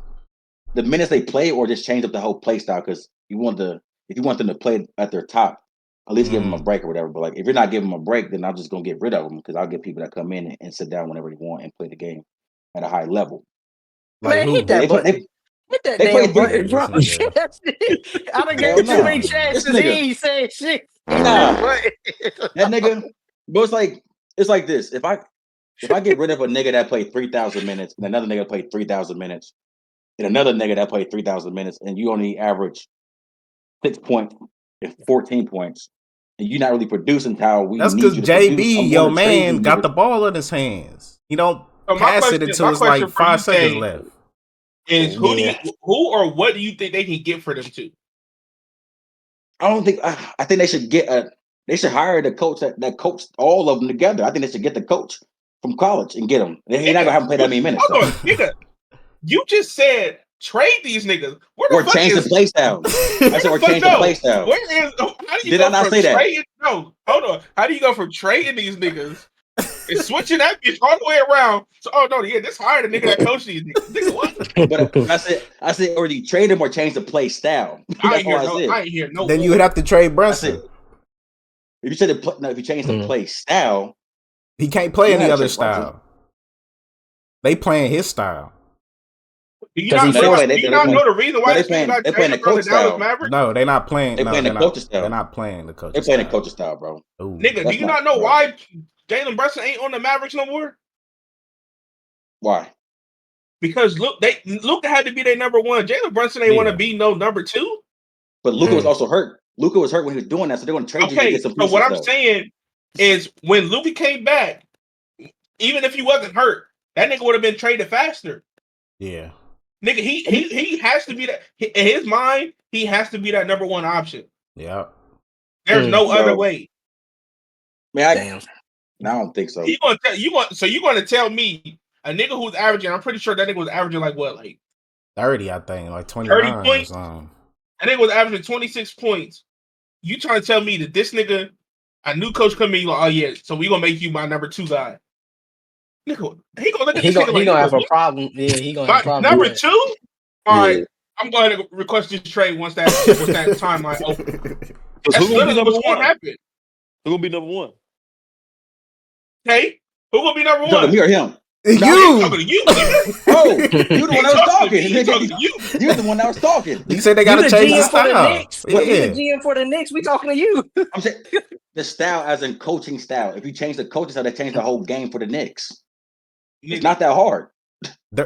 the minutes they play or just change up the whole play style because if you want them to play at their top, at least give them a break or whatever. But like if you're not giving them a break, then I'm just gonna get rid of them because I'll get people that come in and sit down whenever they want and play the game at a high level. Like man, hit that button. Hit that damn button, bro. I done gave him too many chances. He ain't saying shit. Nah, that nigga. But it's like this. If I get rid of a nigga that played 3,000 minutes and another nigga played 3,000 minutes and another nigga that played 3,000 minutes and you only average 6 points and 14 points and you're not really producing how we That's because JB, your man, got the ball in his hands. He don't pass it until it's like 5 seconds left. Is who or what do you think they can get for them two? I think they should they should hire the coach that coached all of them together. I think they should get the coach from college and get him. They're not gonna have him play that many minutes. Hold on, nigga. You just said trade these niggas. Or change the play style. I said or change the play style. Did I not say that? No, hold on. How do you go from trading these niggas and switching that bitch all the way around? So, this hire the nigga that coached these niggas. Nigga, what? But I said, or you trade him or change the play style. I ain't hear no. Then you would have to trade Brunson. If you change the play style, he can't play any other style. They playing his style. Do you not know the reason why they're playing the coach style? No, they're not playing. They're playing the coach style. They're not playing the coach. They're playing the coach style, bro. Ooh, nigga, do you not know why Jalen Brunson ain't on the Mavericks no more? Why? Because Luka had to be their number 1. Jalen Brunson ain't want to be no number 2. But Luka was also hurt. Luka was hurt when he was doing that, so they're going to trade you to get some. So what I'm saying is, when Luka came back, even if he wasn't hurt, that nigga would have been traded faster. Yeah, nigga, he has to be that. In his mind, he has to be that number 1 option. Yeah, there's no other way. Man, I don't think so. You're going to tell me a nigga who's averaging? I'm pretty sure that nigga was averaging like 30, I think, like 30 points. I think it was averaging 26 points. You trying to tell me that this nigga, a new coach come in, like, oh yeah, so we gonna make you my number 2 guy? Nigga, he gonna look at this nigga like, he gonna have a problem. Yeah, he gonna have a problem. Number 2? All right, I'm going to request this trade once that timeline opens. That's literally what's going to happen. Who gonna be number 1? Hey, who gonna be number 1? Talking to me or him? You. Talking to you. Oh, you the one that was talking. You're the one that was talking. You said they got to change the style. Yeah. You the GM for the Knicks. We talking to you. I'm saying the style as in coaching style. If you change the coaching style, they change the whole game for the Knicks. It's not that hard.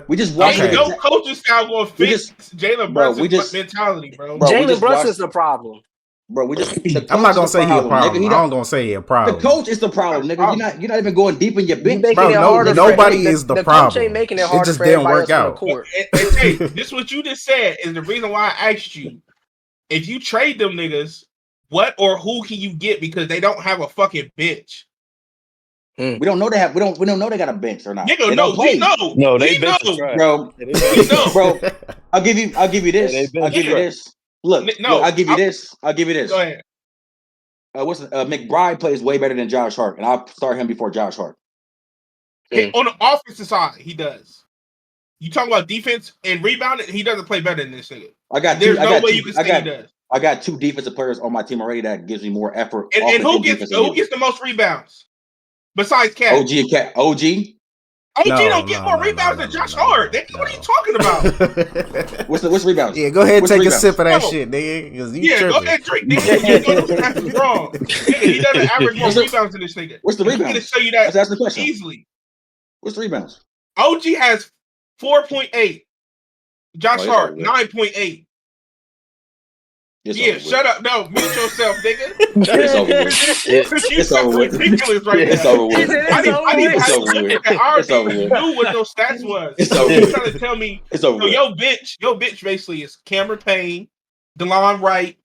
We just watch. Ain't no coaching style going to fix Jalen Brunson's mentality, bro. Jalen Brunson's the problem. Bro, I'm not gonna say he's a problem. I'm gonna say he's a problem. The coach is the problem, nigga. You're not even going deep in your bench. Bro, nobody is the problem. Coach ain't making it harder. It just didn't work out. Hey, this what you just said is the reason why I asked you. If you trade them niggas, what or who can you get because they don't have a fucking bench? We don't know they have. We don't know they got a bench or not. Nigga, we know. No, they bench bro. Bro, I'll give you this. I'll give you this. Look, I'll give you this. I'll give you this. Go ahead. McBride plays way better than Josh Hart, and I'll start him before Josh Hart. On the offensive side, he does. You talking about defense and rebounding? He doesn't play better than this nigga. I got There's two. no way you can say he does. I got 2 defensive players on my team already that gives me more effort. And who gets the most rebounds besides Cat? OG and Cat. OG. OG don't get more rebounds than Josh Hart. What are you talking about? What's rebounds? Yeah, go ahead and take a rebounds? sip of that shit, nigga. Go ahead, drink. Nigga, wrong. Nigga, he doesn't average more rebounds than this nigga. What's the rebounds? I'm going to show you that That's the question. easily. What's the rebounds? OG has 4.8. Josh Hart, 9.8. Yeah, shut up. No, mute yourself, nigga. It's over with. It's over with. Ridiculous right now. It's over with. I It's over already with. knew what those stats was. It's over You with. trying to tell me? It's over with. Your bitch basically is Cameron Payne, DeLon Wright.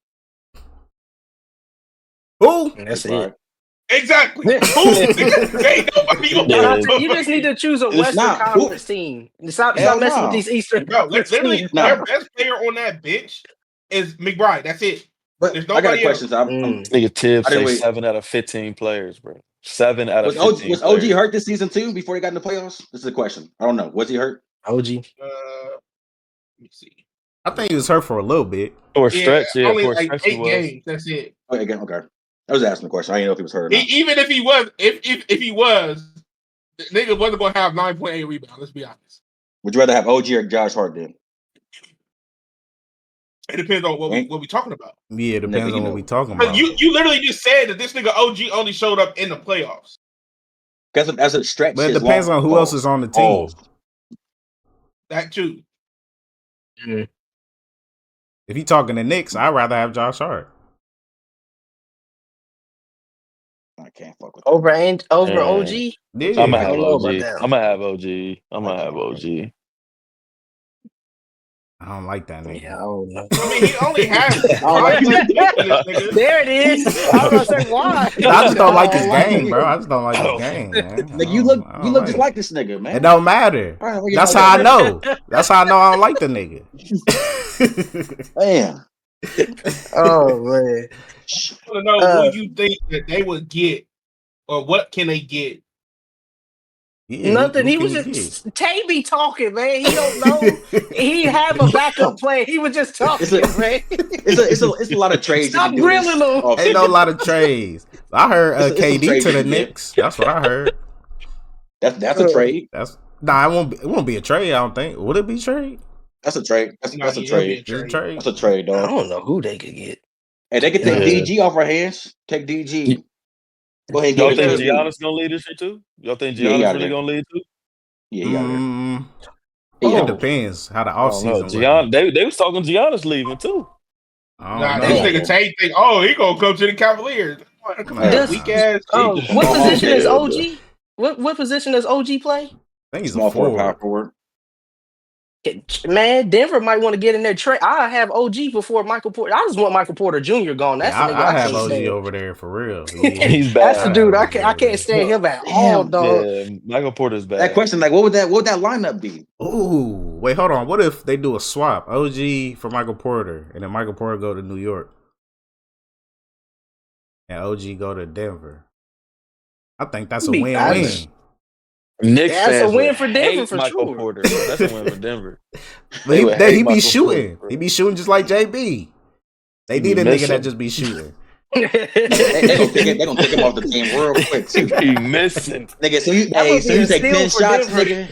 Who? That's it. Exactly. Ain't nobody on You just need to choose a Western Conference team. Stop messing with these Eastern Conference teams. Their best player on that bench is McBride. That's it. But there's I got a nobody question. Nigga Tibbs say 7 out of 15 players, bro. 7 out of 15 Was OG hurt this season too before he got in the playoffs? This is a question. I don't know. Was he hurt? OG. Let me see. I think he was hurt for a little bit. Or stretch, only for like stretch 8 games. That's it. Oh, again, okay. I was asking the question. I didn't know if he was hurt or not. Even if he was, if he was, the nigga wasn't going to have 9.8 rebounds. Let's be honest. Would you rather have OG or Josh Hart then? It depends on what we talking about. Yeah, it depends on what we talking about. You literally just said that this nigga OG only showed up in the playoffs. That's a stretch. But it depends on who else is on the team. That too. Mm. If you talking to Knicks, I'd rather have Josh Hart. I can't fuck with over OG. Yeah, I'm gonna have OG. I'm gonna have OG. I don't like that nigga. Yeah, I don't know. I mean, he only has. There it is. I was gonna say why. I just don't like his game, bro. I just don't like his game, man. Nigga, you look just like this nigga, man. It don't matter. That's how I know. That's how I know I don't like the nigga. Damn. Oh man. I want to know who you think that they would get, or what can they get? Yeah, nothing. He was just Tay be talking, man. He don't know. He have a backup plan. He was just talking, man. It's a lot of trades. Stop grilling him. Ain't no lot of trades. I heard KD to the Knicks. That's what I heard. That's a trade. It won't be a trade. I don't think. Would it be trade? That's a trade. That's a trade. That's a trade, dog. I don't know who they could get. Hey, they could take DG off our hands. Take DG. Go ahead. Y'all think Giannis gonna lead this shit too? Y'all think Giannis really gonna lead too? Yeah, it depends how the offseason. They was talking Giannis leaving too. This nigga Tate think, he gonna come to the Cavaliers. Weak ass. What position is OG? What position does OG play? I think he's small a forward. Power forward. Man, Denver might want to get in their trade. I have OG before Michael Porter. I just want Michael Porter Jr. gone. That's the nigga I have OG over there for real. He's bad. That's the dude. I can't stand him at all, dog. Yeah, Michael Porter's bad. That question, like, what would that lineup be? Ooh, wait, hold on. What if they do a swap? OG for Michael Porter, and then Michael Porter go to New York, and OG go to Denver? I think that's a win-win. Knicks that's a win for Denver for Michael sure. Porter. That's a win for Denver. But he be shooting. He be shooting just like JB. They need a nigga that just be shooting. they gonna take him off the team real quick too. He missing. Nigga, so you take 10 shots, nigga.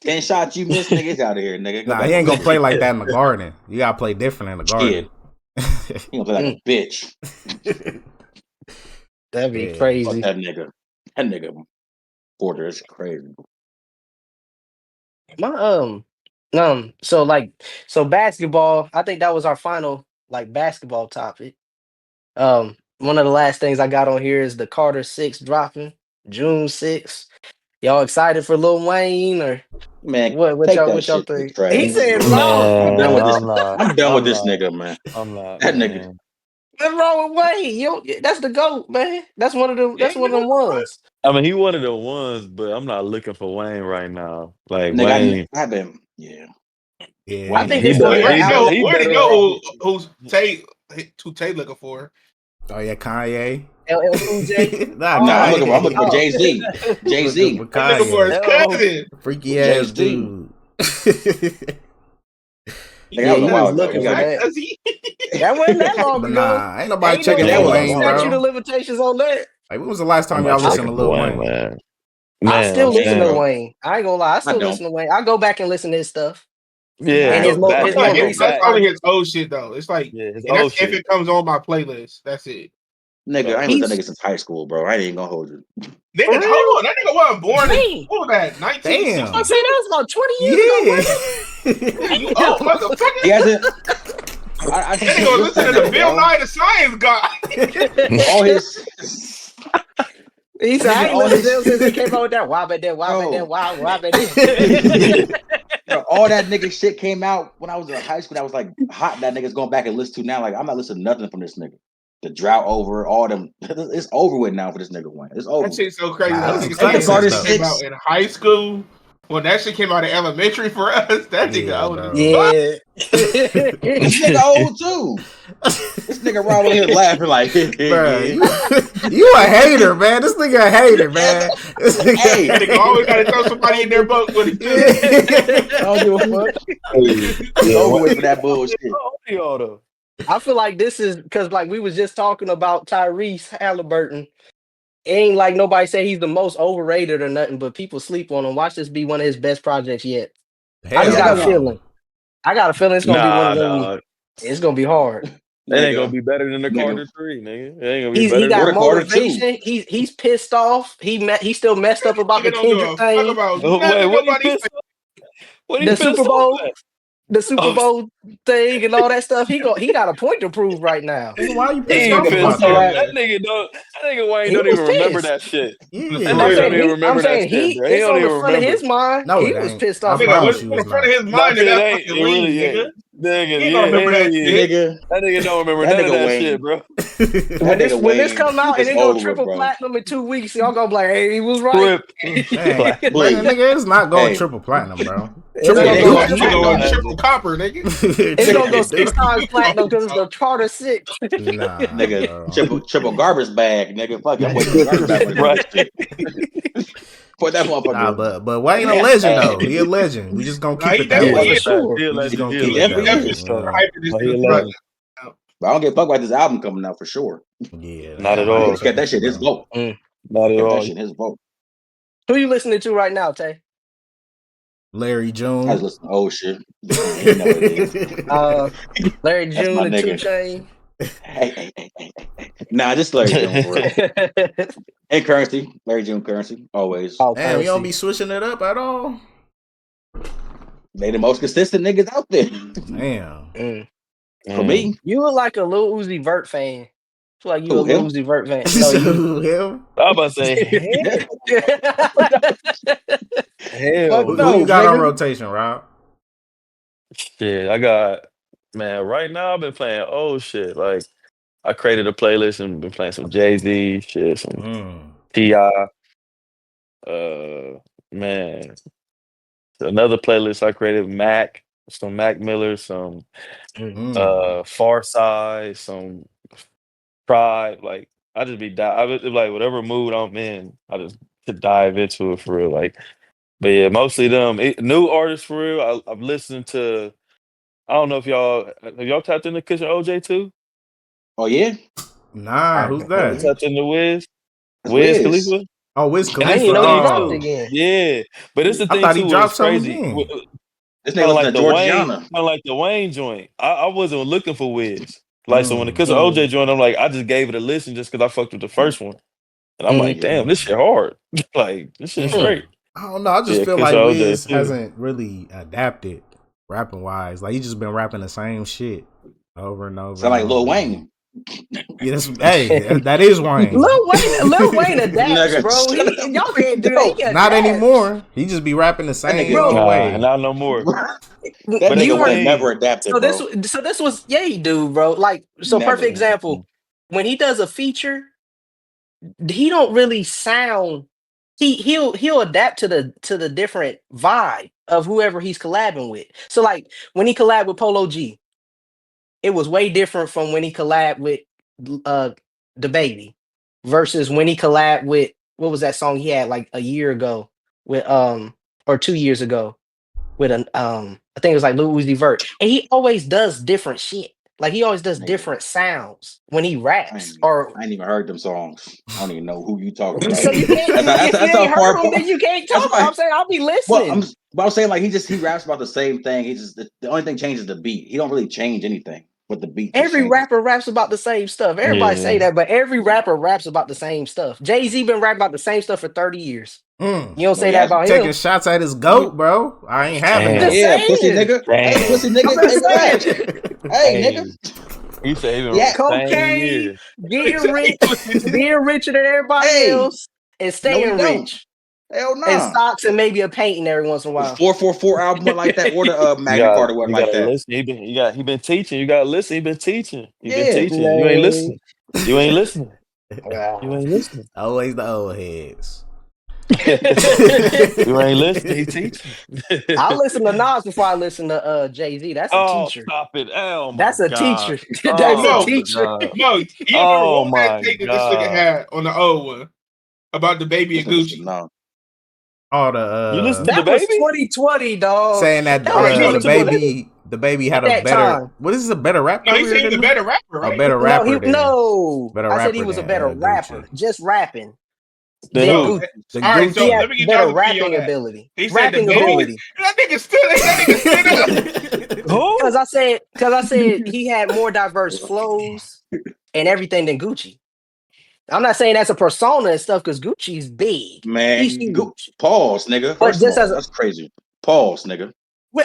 10 shots you miss, nigga. It's out of here, nigga. Nah, he ain't gonna play like that in the Garden. You gotta play different in the Garden. He gonna play like a bitch. That'd be crazy. Fuck that nigga. Porter is crazy. So basketball, I think that was our final basketball topic. One of the last things I got on here is the Carter 6 dropping June 6th. Y'all excited for Lil Wayne or man? What y'all think? He said no. I'm done with this nigga, man. I'm not. That nigga. What's wrong with Wayne? That's the GOAT, man. That's one of them. That's one of them ones. I mean, he one of the ones, but I'm not looking for Wayne right now. Like nigga, Wayne, I've been, yeah. I think it's where to go? Who's Tate? Who Tate looking for? Oh yeah, Kanye. LL Cool J. I'm looking for Jay-Z. Jay-Z. I'm looking for his cousin. Freaky ass dude. Yeah, was a you was while ago. looking You for got that. That wasn't that long But ago. nah, ain't nobody Ain't no checking that Lil was a Wayne, while statute bro. of limitations on that. Like, when was the last I'm time not y'all listened checking to for Lil Wayne, Wayne? man. I Man, still I'm listen to saying, Wayne. I ain't gonna lie. I I still don't. listen to Wayne. I go back and listen to his stuff yeah, and I, his go more I back. his feel I like more go that's recent back. only his project. old shit though. It's like, Yeah, his and that's old if shit. it comes on my playlist. That's it. Nigga, I Right. ain't listened to that He's nigga since high school, bro. I ain't even gonna hold you. for Nigga, hold real. on, that nigga wasn't born in Dang. what was that? I Damn. 1962. say that was about 20 years ago, Yeah. Yeah, you wasn't old it? motherfucker. He hasn't. I That nigga just was listened to listening that to nigga, Bill bro. Nye the Science Guy. All his He said, I nigga, ain't all listened to his him since he came out with that wobbit, that wobbit, that bro. wobbit, that. Bro, all that nigga shit came out when I was in high school. That was like hot. That nigga's going back and listen to now. Like I'm not listening to nothing from this nigga. The drought over, all them. It's over with now for this nigga Wayne. It's over That with. shit's so crazy. Nah, That that's nigga some saying that classics Kindergarten shit though. came out 6. in high school. When that shit came out in elementary for us, that nigga Yeah, old as bro. fuck. Yeah. This nigga old too. This nigga Rob over here laughing like, Bruh, yeah. you a hater, man. This nigga a hater, man. This nigga Hey, That nigga always got to throw somebody in their boat with it too. I don't give a fuck. Hey, It's yeah, over what, with for that bullshit. how old are y'all though? I feel like this is because, like, we was just talking about Tyrese Halliburton. It ain't like nobody say he's the most overrated or nothing, but people sleep on him. Watch this be one of his best projects yet. I just Yeah, I Hell got a got one. no. feeling. I got a feeling it's gonna be one Nah, of them. dog. It's gonna be hard. It ain't gonna Nigga, be better than the nigga. Carter 3, nigga. It ain't gonna be He better than got Or the that. Carter 2. motivation. He's pissed off. He still messed up about Nigga the don't give Kendrick a fuck thing. about Wait, nothing what he nobody pissed? What he The pissed Super off Bowl, at? the Super Oh, Bowl thing, and all that stuff. He got a point to prove right now. Nigga, why you he pissed ain't off nigga pissed about don't off. care, that? That man. nigga don't. That nigga Wayne He don't was even remember pissed. that shit. That And I'm nigga Yeah. don't saying even I'm remember that saying shit, bro. He it's don't on the even front of remember. his mind. No, He it was ain't. pissed I off Nigga, about promise it. what's you in the it's front not. of his No, mind in it that ain't. fucking It really league, ain't. nigga? Nigga, He ain't gonna yeah, remember hell that yeah. shit. Nigga, That nigga don't remember that none of nigga that shit, Wayne. bro. That nigga When this Wayne come out and is it go over with, triple bro. platinum in 2 weeks, y'all gonna be like, hey, he was right. Flip. Man, Blake. nigga, it's not going Hey, triple platinum, bro. It's Triple Nigga, gonna they go going, nigga, triple he Legend, going platinum. triple legend. copper, nigga. It's gonna go Triple six deuce. times platinum because it's the Charter 6. Nah, nigga, bro. triple garbage bag, nigga. Fuck, I'm waiting for the garbage bag when it comes Right. to this shit. Put that Nah, motherfucker. but Wayne a legend though. He a legend. We just gonna Nah, keep he it that Yeah, Yeah, definitely for way. that's is. fact. sure. He a We just legend. gonna He a He keep it legend. that definitely way. That's Definitely for is. sure. hyping this Oh, he a nigga But legend. project. I don't get fucked with this album coming out for sure. Yeah, Not that at might be all. He kept that tricky, shit his bro. vote. Mm. Not at Kept that all. shit his vote. Who you listening to right now, Tay? Larry I June. just listen to old shit. He know what it is. Uh, Larry That's my June and Two nigga. Chain. Hey. Nah, just Larry June for real. And Currency. Larry June Currency. Always. Oh, Damn, you don't be currency. switching it up at all. They the most consistent niggas out there. Damn. Mm. For Mm. me. You look like a Lil Uzi Vert fan. Feel like you a Who, Lil him? Uzi Vert fan. No, you. So him. I was about to say, Fuck hell Who no. you no, got on nigga. rotation, Rob? Shit, I got, man, right now I've been playing old shit. Like, I created a playlist and been playing some Jay-Z shit, some Mm. T.I. Man, another playlist I created, some Mac Miller, some Mm. Mm. Far Side, some Pride. Like, I just be I was like whatever mood I'm in, I just to dive into it for real. Like, but yeah, mostly them new artists for real. I've listened to. I don't know if y'all have y'all tapped into Kitchen OJ too. Oh yeah? Nah, I, who's You ever that? tapped into Wiz? That's Wiz Wiz. Khalifa? Oh, Wiz I didn't Khalifa. even know he Wiz dropped too. Oh, again. Yeah, but it's the I thing thought he too. What's dropped something crazy? again. This nigga Kind of listen like to the Wayne, kind Georgiana. of like the Wayne joint. I wasn't looking for Wiz. Like so when the Mm. Kiss of OJ Mm. joint, I'm like, I just gave it a listen just because I fucked with the first one, and I'm Mm. like, damn, this shit hard. Like this shit Mm. straight. I don't know. I just Yeah, feel Kiss like of OJ Wiz too. hasn't really adapted rapping wise. Like he just been rapping the same shit over and over Sound and like Lil over again. Wayne. Yeah, hey, that is Wayne. Lil Wayne adapts, Nigga, bro. shut Y'all up. can't do that. No. He Not adapts, anymore. He just be rapping the That same nigga bro. Nah, way. not no more. that But it's You nigga the heard. Wayne thing. never adapted, So bro. this was yeah, he do, bro. Like so, perfect Never. example. When he does a feature, he don't really sound. He'll adapt to the different vibe of whoever he's collabing with. So like when he collabed with Polo G, it was way different from when he collabed with uh the baby versus when he collabed with what was that song he had like a year ago with or 2 years ago with an I think it was like Lil Uzi Vert, and he always does different shit. Like he always does Nigga, different sounds when he I raps. ain't, Or I ain't even heard them songs. I don't even know who you talking about. so you can't if you That's how ain't heard far. him, then you can't That's talk. why. I'm saying I'll be Well, listening. I'm saying like he raps about the same thing. He just the only thing changes the beat. He don't really change anything, but the beat just Every changes. rapper raps about the same stuff. Everybody say Yeah. that, but every rapper raps about the same stuff. Jay-Z been rapping about the same stuff for 30 years. You don't No, say he that hasn't. about Taking him. shots at his goat, bro. I ain't having I'm just Damn. that. Yeah, pussy saying. nigga. Hey, Damn. pussy I'm nigga. Hey, just relax. saying. Hey, Hey, nigga. he said he been Yeah. same Cocaine, year. getting rich, being richer than everybody Hey. else, and No, he staying don't. rich. Hell And nah. stocks and maybe a painting every once in a The while. 444 album went like that, or the Magna You Carta went like gotta that. listen. He been teaching. You gotta listen. He been teaching. He been Yeah. teaching. You ain't Man. listening. You ain't listening. You Wow. ain't listening. Always the old heads. You ain't listening. He teaching. I listen to Nas before I listen to Jay-Z. That's a Oh, teacher. stop it. Oh my That's a God. teacher. Hey, That's a Oh Mo, my teacher. God. Mo, you remember Oh what was that my take that this nigga God. had on the old one about the baby This and nigga said Gucci? no. All You listen the to the That was baby? 2020, dog. saying that That was He the was, 2020 baby at had a that better, time. what is this, a better rap no, he career said he was a than better rapper, a right? better No, rapper than I said he was a better rapper, Gucci. just rapping Then than No. who? Gucci. The All right, He so Gucci. had let me get better y'all's opinion on rapping that. ability. He said the Rapping baby. ability. That nigga stood up. Who? Because I said he had more diverse flows and everything than Gucci. I'm not saying that's a persona and stuff because Gucci's big. He's Man, go huge. pause, nigga. But First of just all, as a that's crazy. Pause, nigga.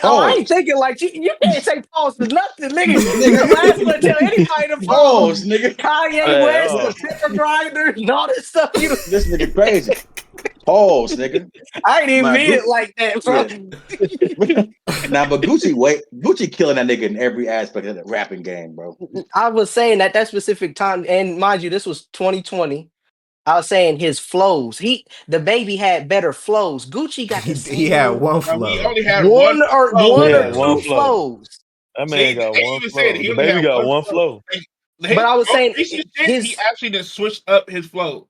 I ain't Pause, thinking like you can't say pause to nothing, nigga. You the nigga. last one to tell anybody to pause. Pause, nigga. Kanye Hey, West, the pepper grinder, and all this stuff. This nigga crazy. Pause, nigga. I ain't even My mean it like that, bro. yeah. Now, but Gucci killing that nigga in every aspect of the rapping game, bro. I was saying that specific time, and mind you, this was 2020. I was saying his flows. The baby had better flows. Gucci got the He had same one No, he flow. only had one flow. he one or had two one flow. flows. That man They got one even said flow. he The only baby had got one one flow. flow. But His I was most saying recent shit, he his actually just switched up his flow.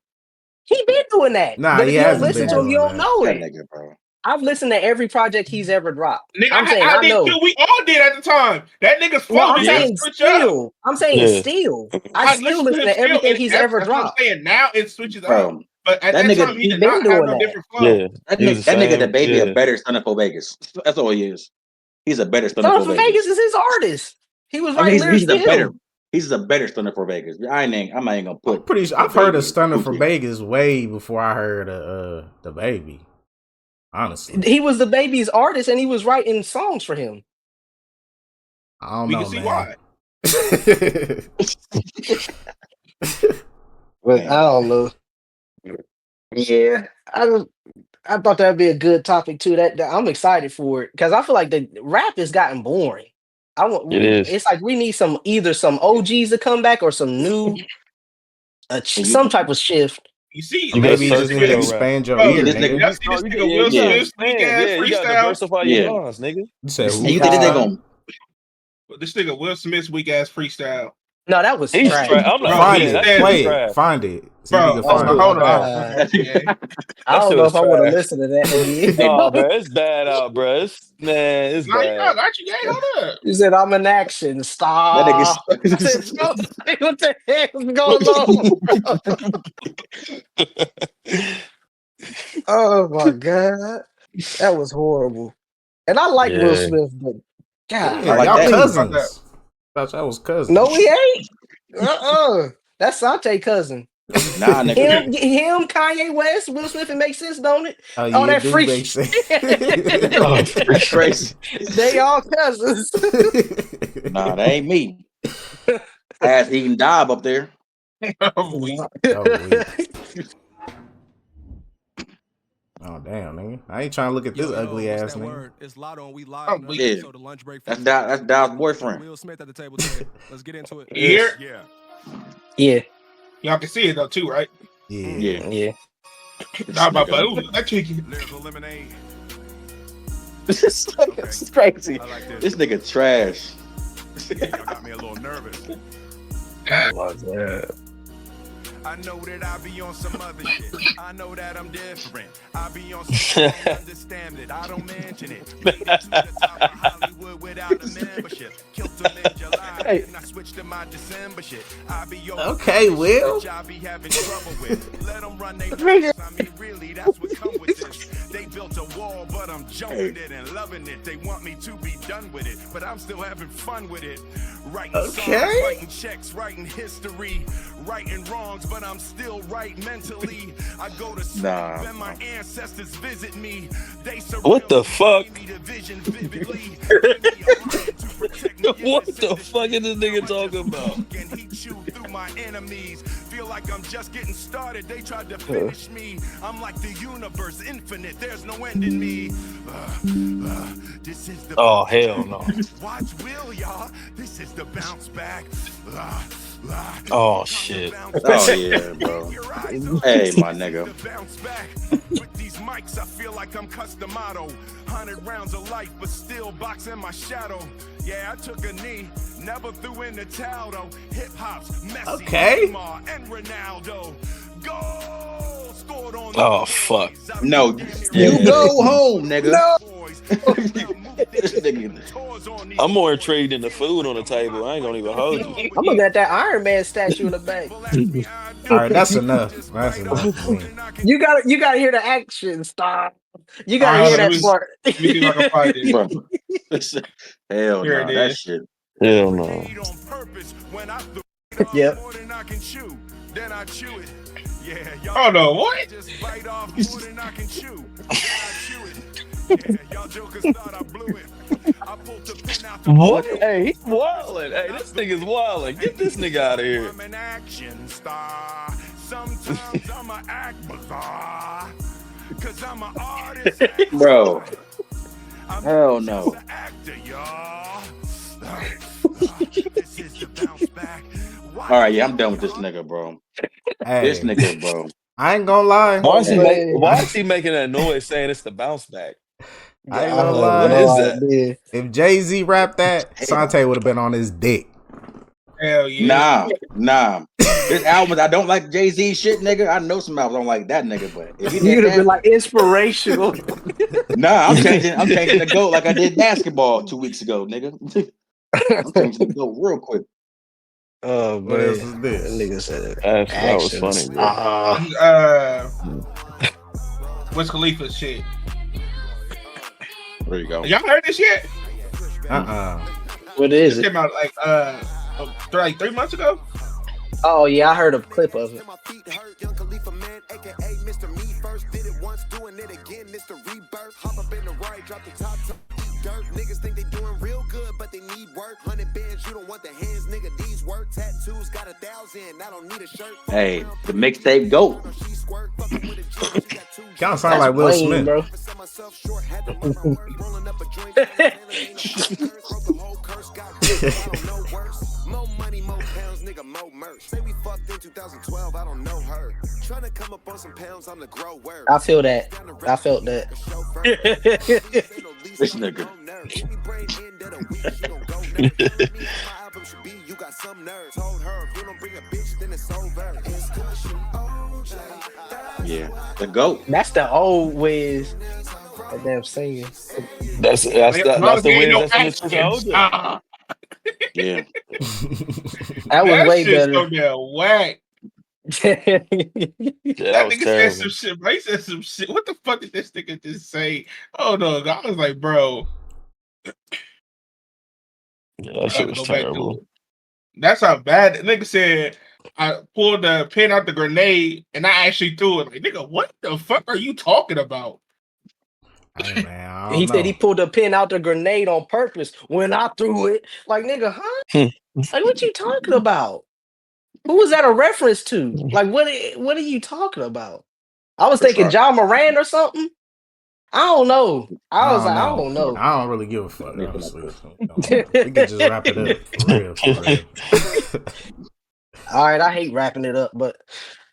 he been doing that. Nah, But he if you don't hasn't listen been to him, you doing don't that. know That it. nigga, bro. I've listened to every project he's ever dropped. Nigga, I'm saying I I did too. know. We all did at the time. That nigga's No, flow I'm did not Yeah. saying switch up. still. I'm saying Yeah. still. I I still listened to listen him to still, everything and he's ever that's what I'm dropped. saying. Now it switches up. Bro, But at that that time, nigga, he He did been not have doing no that. different flow. Yeah. that He was nigga, the that nigga, the same. baby, a Yeah. better stunner for Vegas. That's all he is. He's a better stunner Son for for Vegas Vegas. is his artist. He was I mean, writing lyrics he's to a better. him. He's a better stunner for Vegas. I'm not even gonna I'm put pretty sure the I've heard of baby Stunner for Gucci. Vegas way before I heard the baby. Honestly, He was the baby's artist and he was writing songs for him. I don't We can know, see man. why. But I Man, don't know. Yeah, I thought that'd be a good topic too. That I'm excited for it because I feel like the rap has gotten boring. It is. It's like we need either some OGs to come back or some new and some type of shift. You see, Or You gotta maybe you listen, just this need to circulate nigga, your rap. expand your bro. you see ear, this nigga. Y'all nigga. see No, this you nigga yeah, Will you gotta Yeah, Smith's weak expand. ass Yeah, you gotta freestyle? diversify your yeah. lines, nigga. You said He who? And you think that they called. gonna? This nigga Will Smith's weak ass freestyle, No, that was He's trash. trash. I'm not. bro. Find He Yeah, that it, shit said, was play it, trash. find it. See if you bro. can That find shit Oh it. was my Hold trash. on, god! yeah. I That don't shit know was if I want to trash. listen to that Nah, again. bro, it's bad out, bro. It's Nah, you know, I bad. got you, gang. Hold up. You said I'm in action. that Stop. I said, nigga? bro, what the heck is going on, bro? Oh my god, that was horrible. And I like Will Yeah, Smith, but I Yeah, God, like y'all that. please, About that. cousins. Thought y'all was cousins. no, he ain't. That's Sante cousin. Nah, nigga. Him, Kanye West, Will Smith. It makes sense, don't it? Oh All yeah, it that do free make shit. sense. oh, That's crazy. They all cousins. Nah, that ain't me. Ass eating Dob up there. I'm weak. Oh wait. Oh damn, nigga. I ain't trying to look at this ugly what's ass that nigga. word? It's Lotto and we live. I'm Another weak. Yeah, episode of Lunch Break that's Freestyle. That's Dob's Got boyfriend. Will Smith at the table today. Let's get into it. You hear? Yeah. Yeah, Y'all can see it though too, right? Yeah. Yeah, yeah. Nah, this my nigga. ooh, that chicken. Lyrical lemonade. This nigga's crazy. I like This nigga trash. Got me a little nervous. Oh my god. I know that I be on some other shit. I know that I'm different. I be on some shit, don't understand it. I don't mention it. Made it to the top of Hollywood without a membership. Killed them in July, Hey. and I switched to my December shit. I be Okay, Will. I be having trouble with. Let them run they Nigga. I mean, really, that's what come with this. They built a wall, but I'm jumping it and loving it. They want me to be done with it, but I'm still having fun with it. Writing songs, writing checks, writing history, righting wrongs, but I'm still right mentally. I go to sleep and my ancestors visit me. They What the fuck? the vision vividly. What the fuck is this nigga talking about? And he chewed through my enemies. Feel like I'm just getting started. They tried to finish me. I'm like the universe, infinite. There's no end in me. This is the Oh, hell no. Watch Will, y'all. This is the bounce back. Oh, shit. Oh yeah, bro. Hey, my nigga. Bounce back. With these mics, I feel like I'm Customato. 100 rounds of life, but still boxing my shadow. Yeah, I took a knee, never threw in the towel though. Hip hop's Messi, Okay. Neymar, and Ronaldo. Goal scored on Oh, fuck. No, you go home, nigga. No. This nigga. I'm more intrigued in the food on the table. I ain't gonna even hold you. I'm looking at that Iron Man statue in the back. All right, that's enough. That's enough for me. You gotta hear the action. Stop. You gotta Alright, hear let that me- part. Let me see if I can find it. Bro. Hell Here no, it that is. shit. Hell no. Yep. Then I chew it. Yeah, y'all Oh no, what? just bite off more than I can chew. I chew it. Yeah, y'all jokers thought I blew it. I pulled the pin out the What? Hey, he's wildin'. Hey, this nigga's wildin'. Get this nigga out of here. I'm an action star. Sometimes I'm an act bizarre. Cause I'm an artist. Bro. I'm Hell just no. an actor, y'all. This is the bounce back. All right, yeah, I'm done with this nigga, bro. Hey, This nigga, bro. I ain't gonna lie. Why is he Man. why is he making that noise saying it's the bounce back? I ain't I gonna have lie. What no is that? idea. If Jay-Z rapped that, Sante would have been on his dick. Hell yeah. Nah. This album, I don't like Jay-Z shit, nigga. I know some albums I don't like that nigga, but if he did You'd have that, been like inspirational. nah, I'm changing the GOAT like I did basketball 2 weeks ago, nigga. I'm changing the GOAT real quick. Oh What man, else is that this? nigga said That was funny, actions. bro. What's Khalifa's shit? There you go. Y'all heard this yet? What is It it? came out like 3 months ago. Oh yeah, I heard a clip of it. My feet hurt, young Khalifa man, aka Mr. Me First. Did it once, doing it again, Mr. Rebirth. Hop up in the right, drop the top, eat dirt. Niggas think they doing real good, but they need work. 100 bands, you don't want the hands, nigga. These work. Tattoos got 1,000. I don't need a shirt. Hey, the mixtape GOAT. Kind of sound like Will Wayne, Smith. bro. More money, more pounds, nigga, more merch. Say we fucked in 2012, I don't know her. Trying to come up on some pounds, I'm the grower. I feel that. I felt that. This nigga. You got some nerve. Told her if you don't bring a bitch, then it's over. Yeah, the GOAT. That's the old Wiz. That damn singing. That's the Wiz. That's the actions. Yeah. That was way shit's better. so damn whack. Yeah, that That was nigga said terrible. some shit, bro. He said some shit. What the fuck did this nigga just say? Oh no, I was like, bro. Yeah, that shit was Go back to terrible. it. That's how bad. The nigga said I pulled the pin out the grenade and I actually threw it. Like, nigga, what the fuck are you talking about? Hey, man, I don't He said know. he pulled the pin out the grenade on purpose when I threw it. Like, nigga, huh? Like, what you talking about? Who was that a reference to? Like, what are you talking about? I was thinking John Moran or something. I don't know. I was like, I don't know. I don't really give a fuck, honestly. We could just wrap it up for real. For real. All right, I hate wrapping it up, but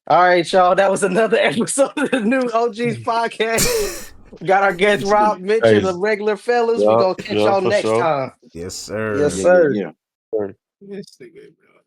all right, y'all. That was another episode of the new OG's podcast. Got our guest Rob Mitchell, the regular fellas. We're gonna catch y'all for next sure. time. Yes, sir. Yes, sir. Yeah. This nigga, bro.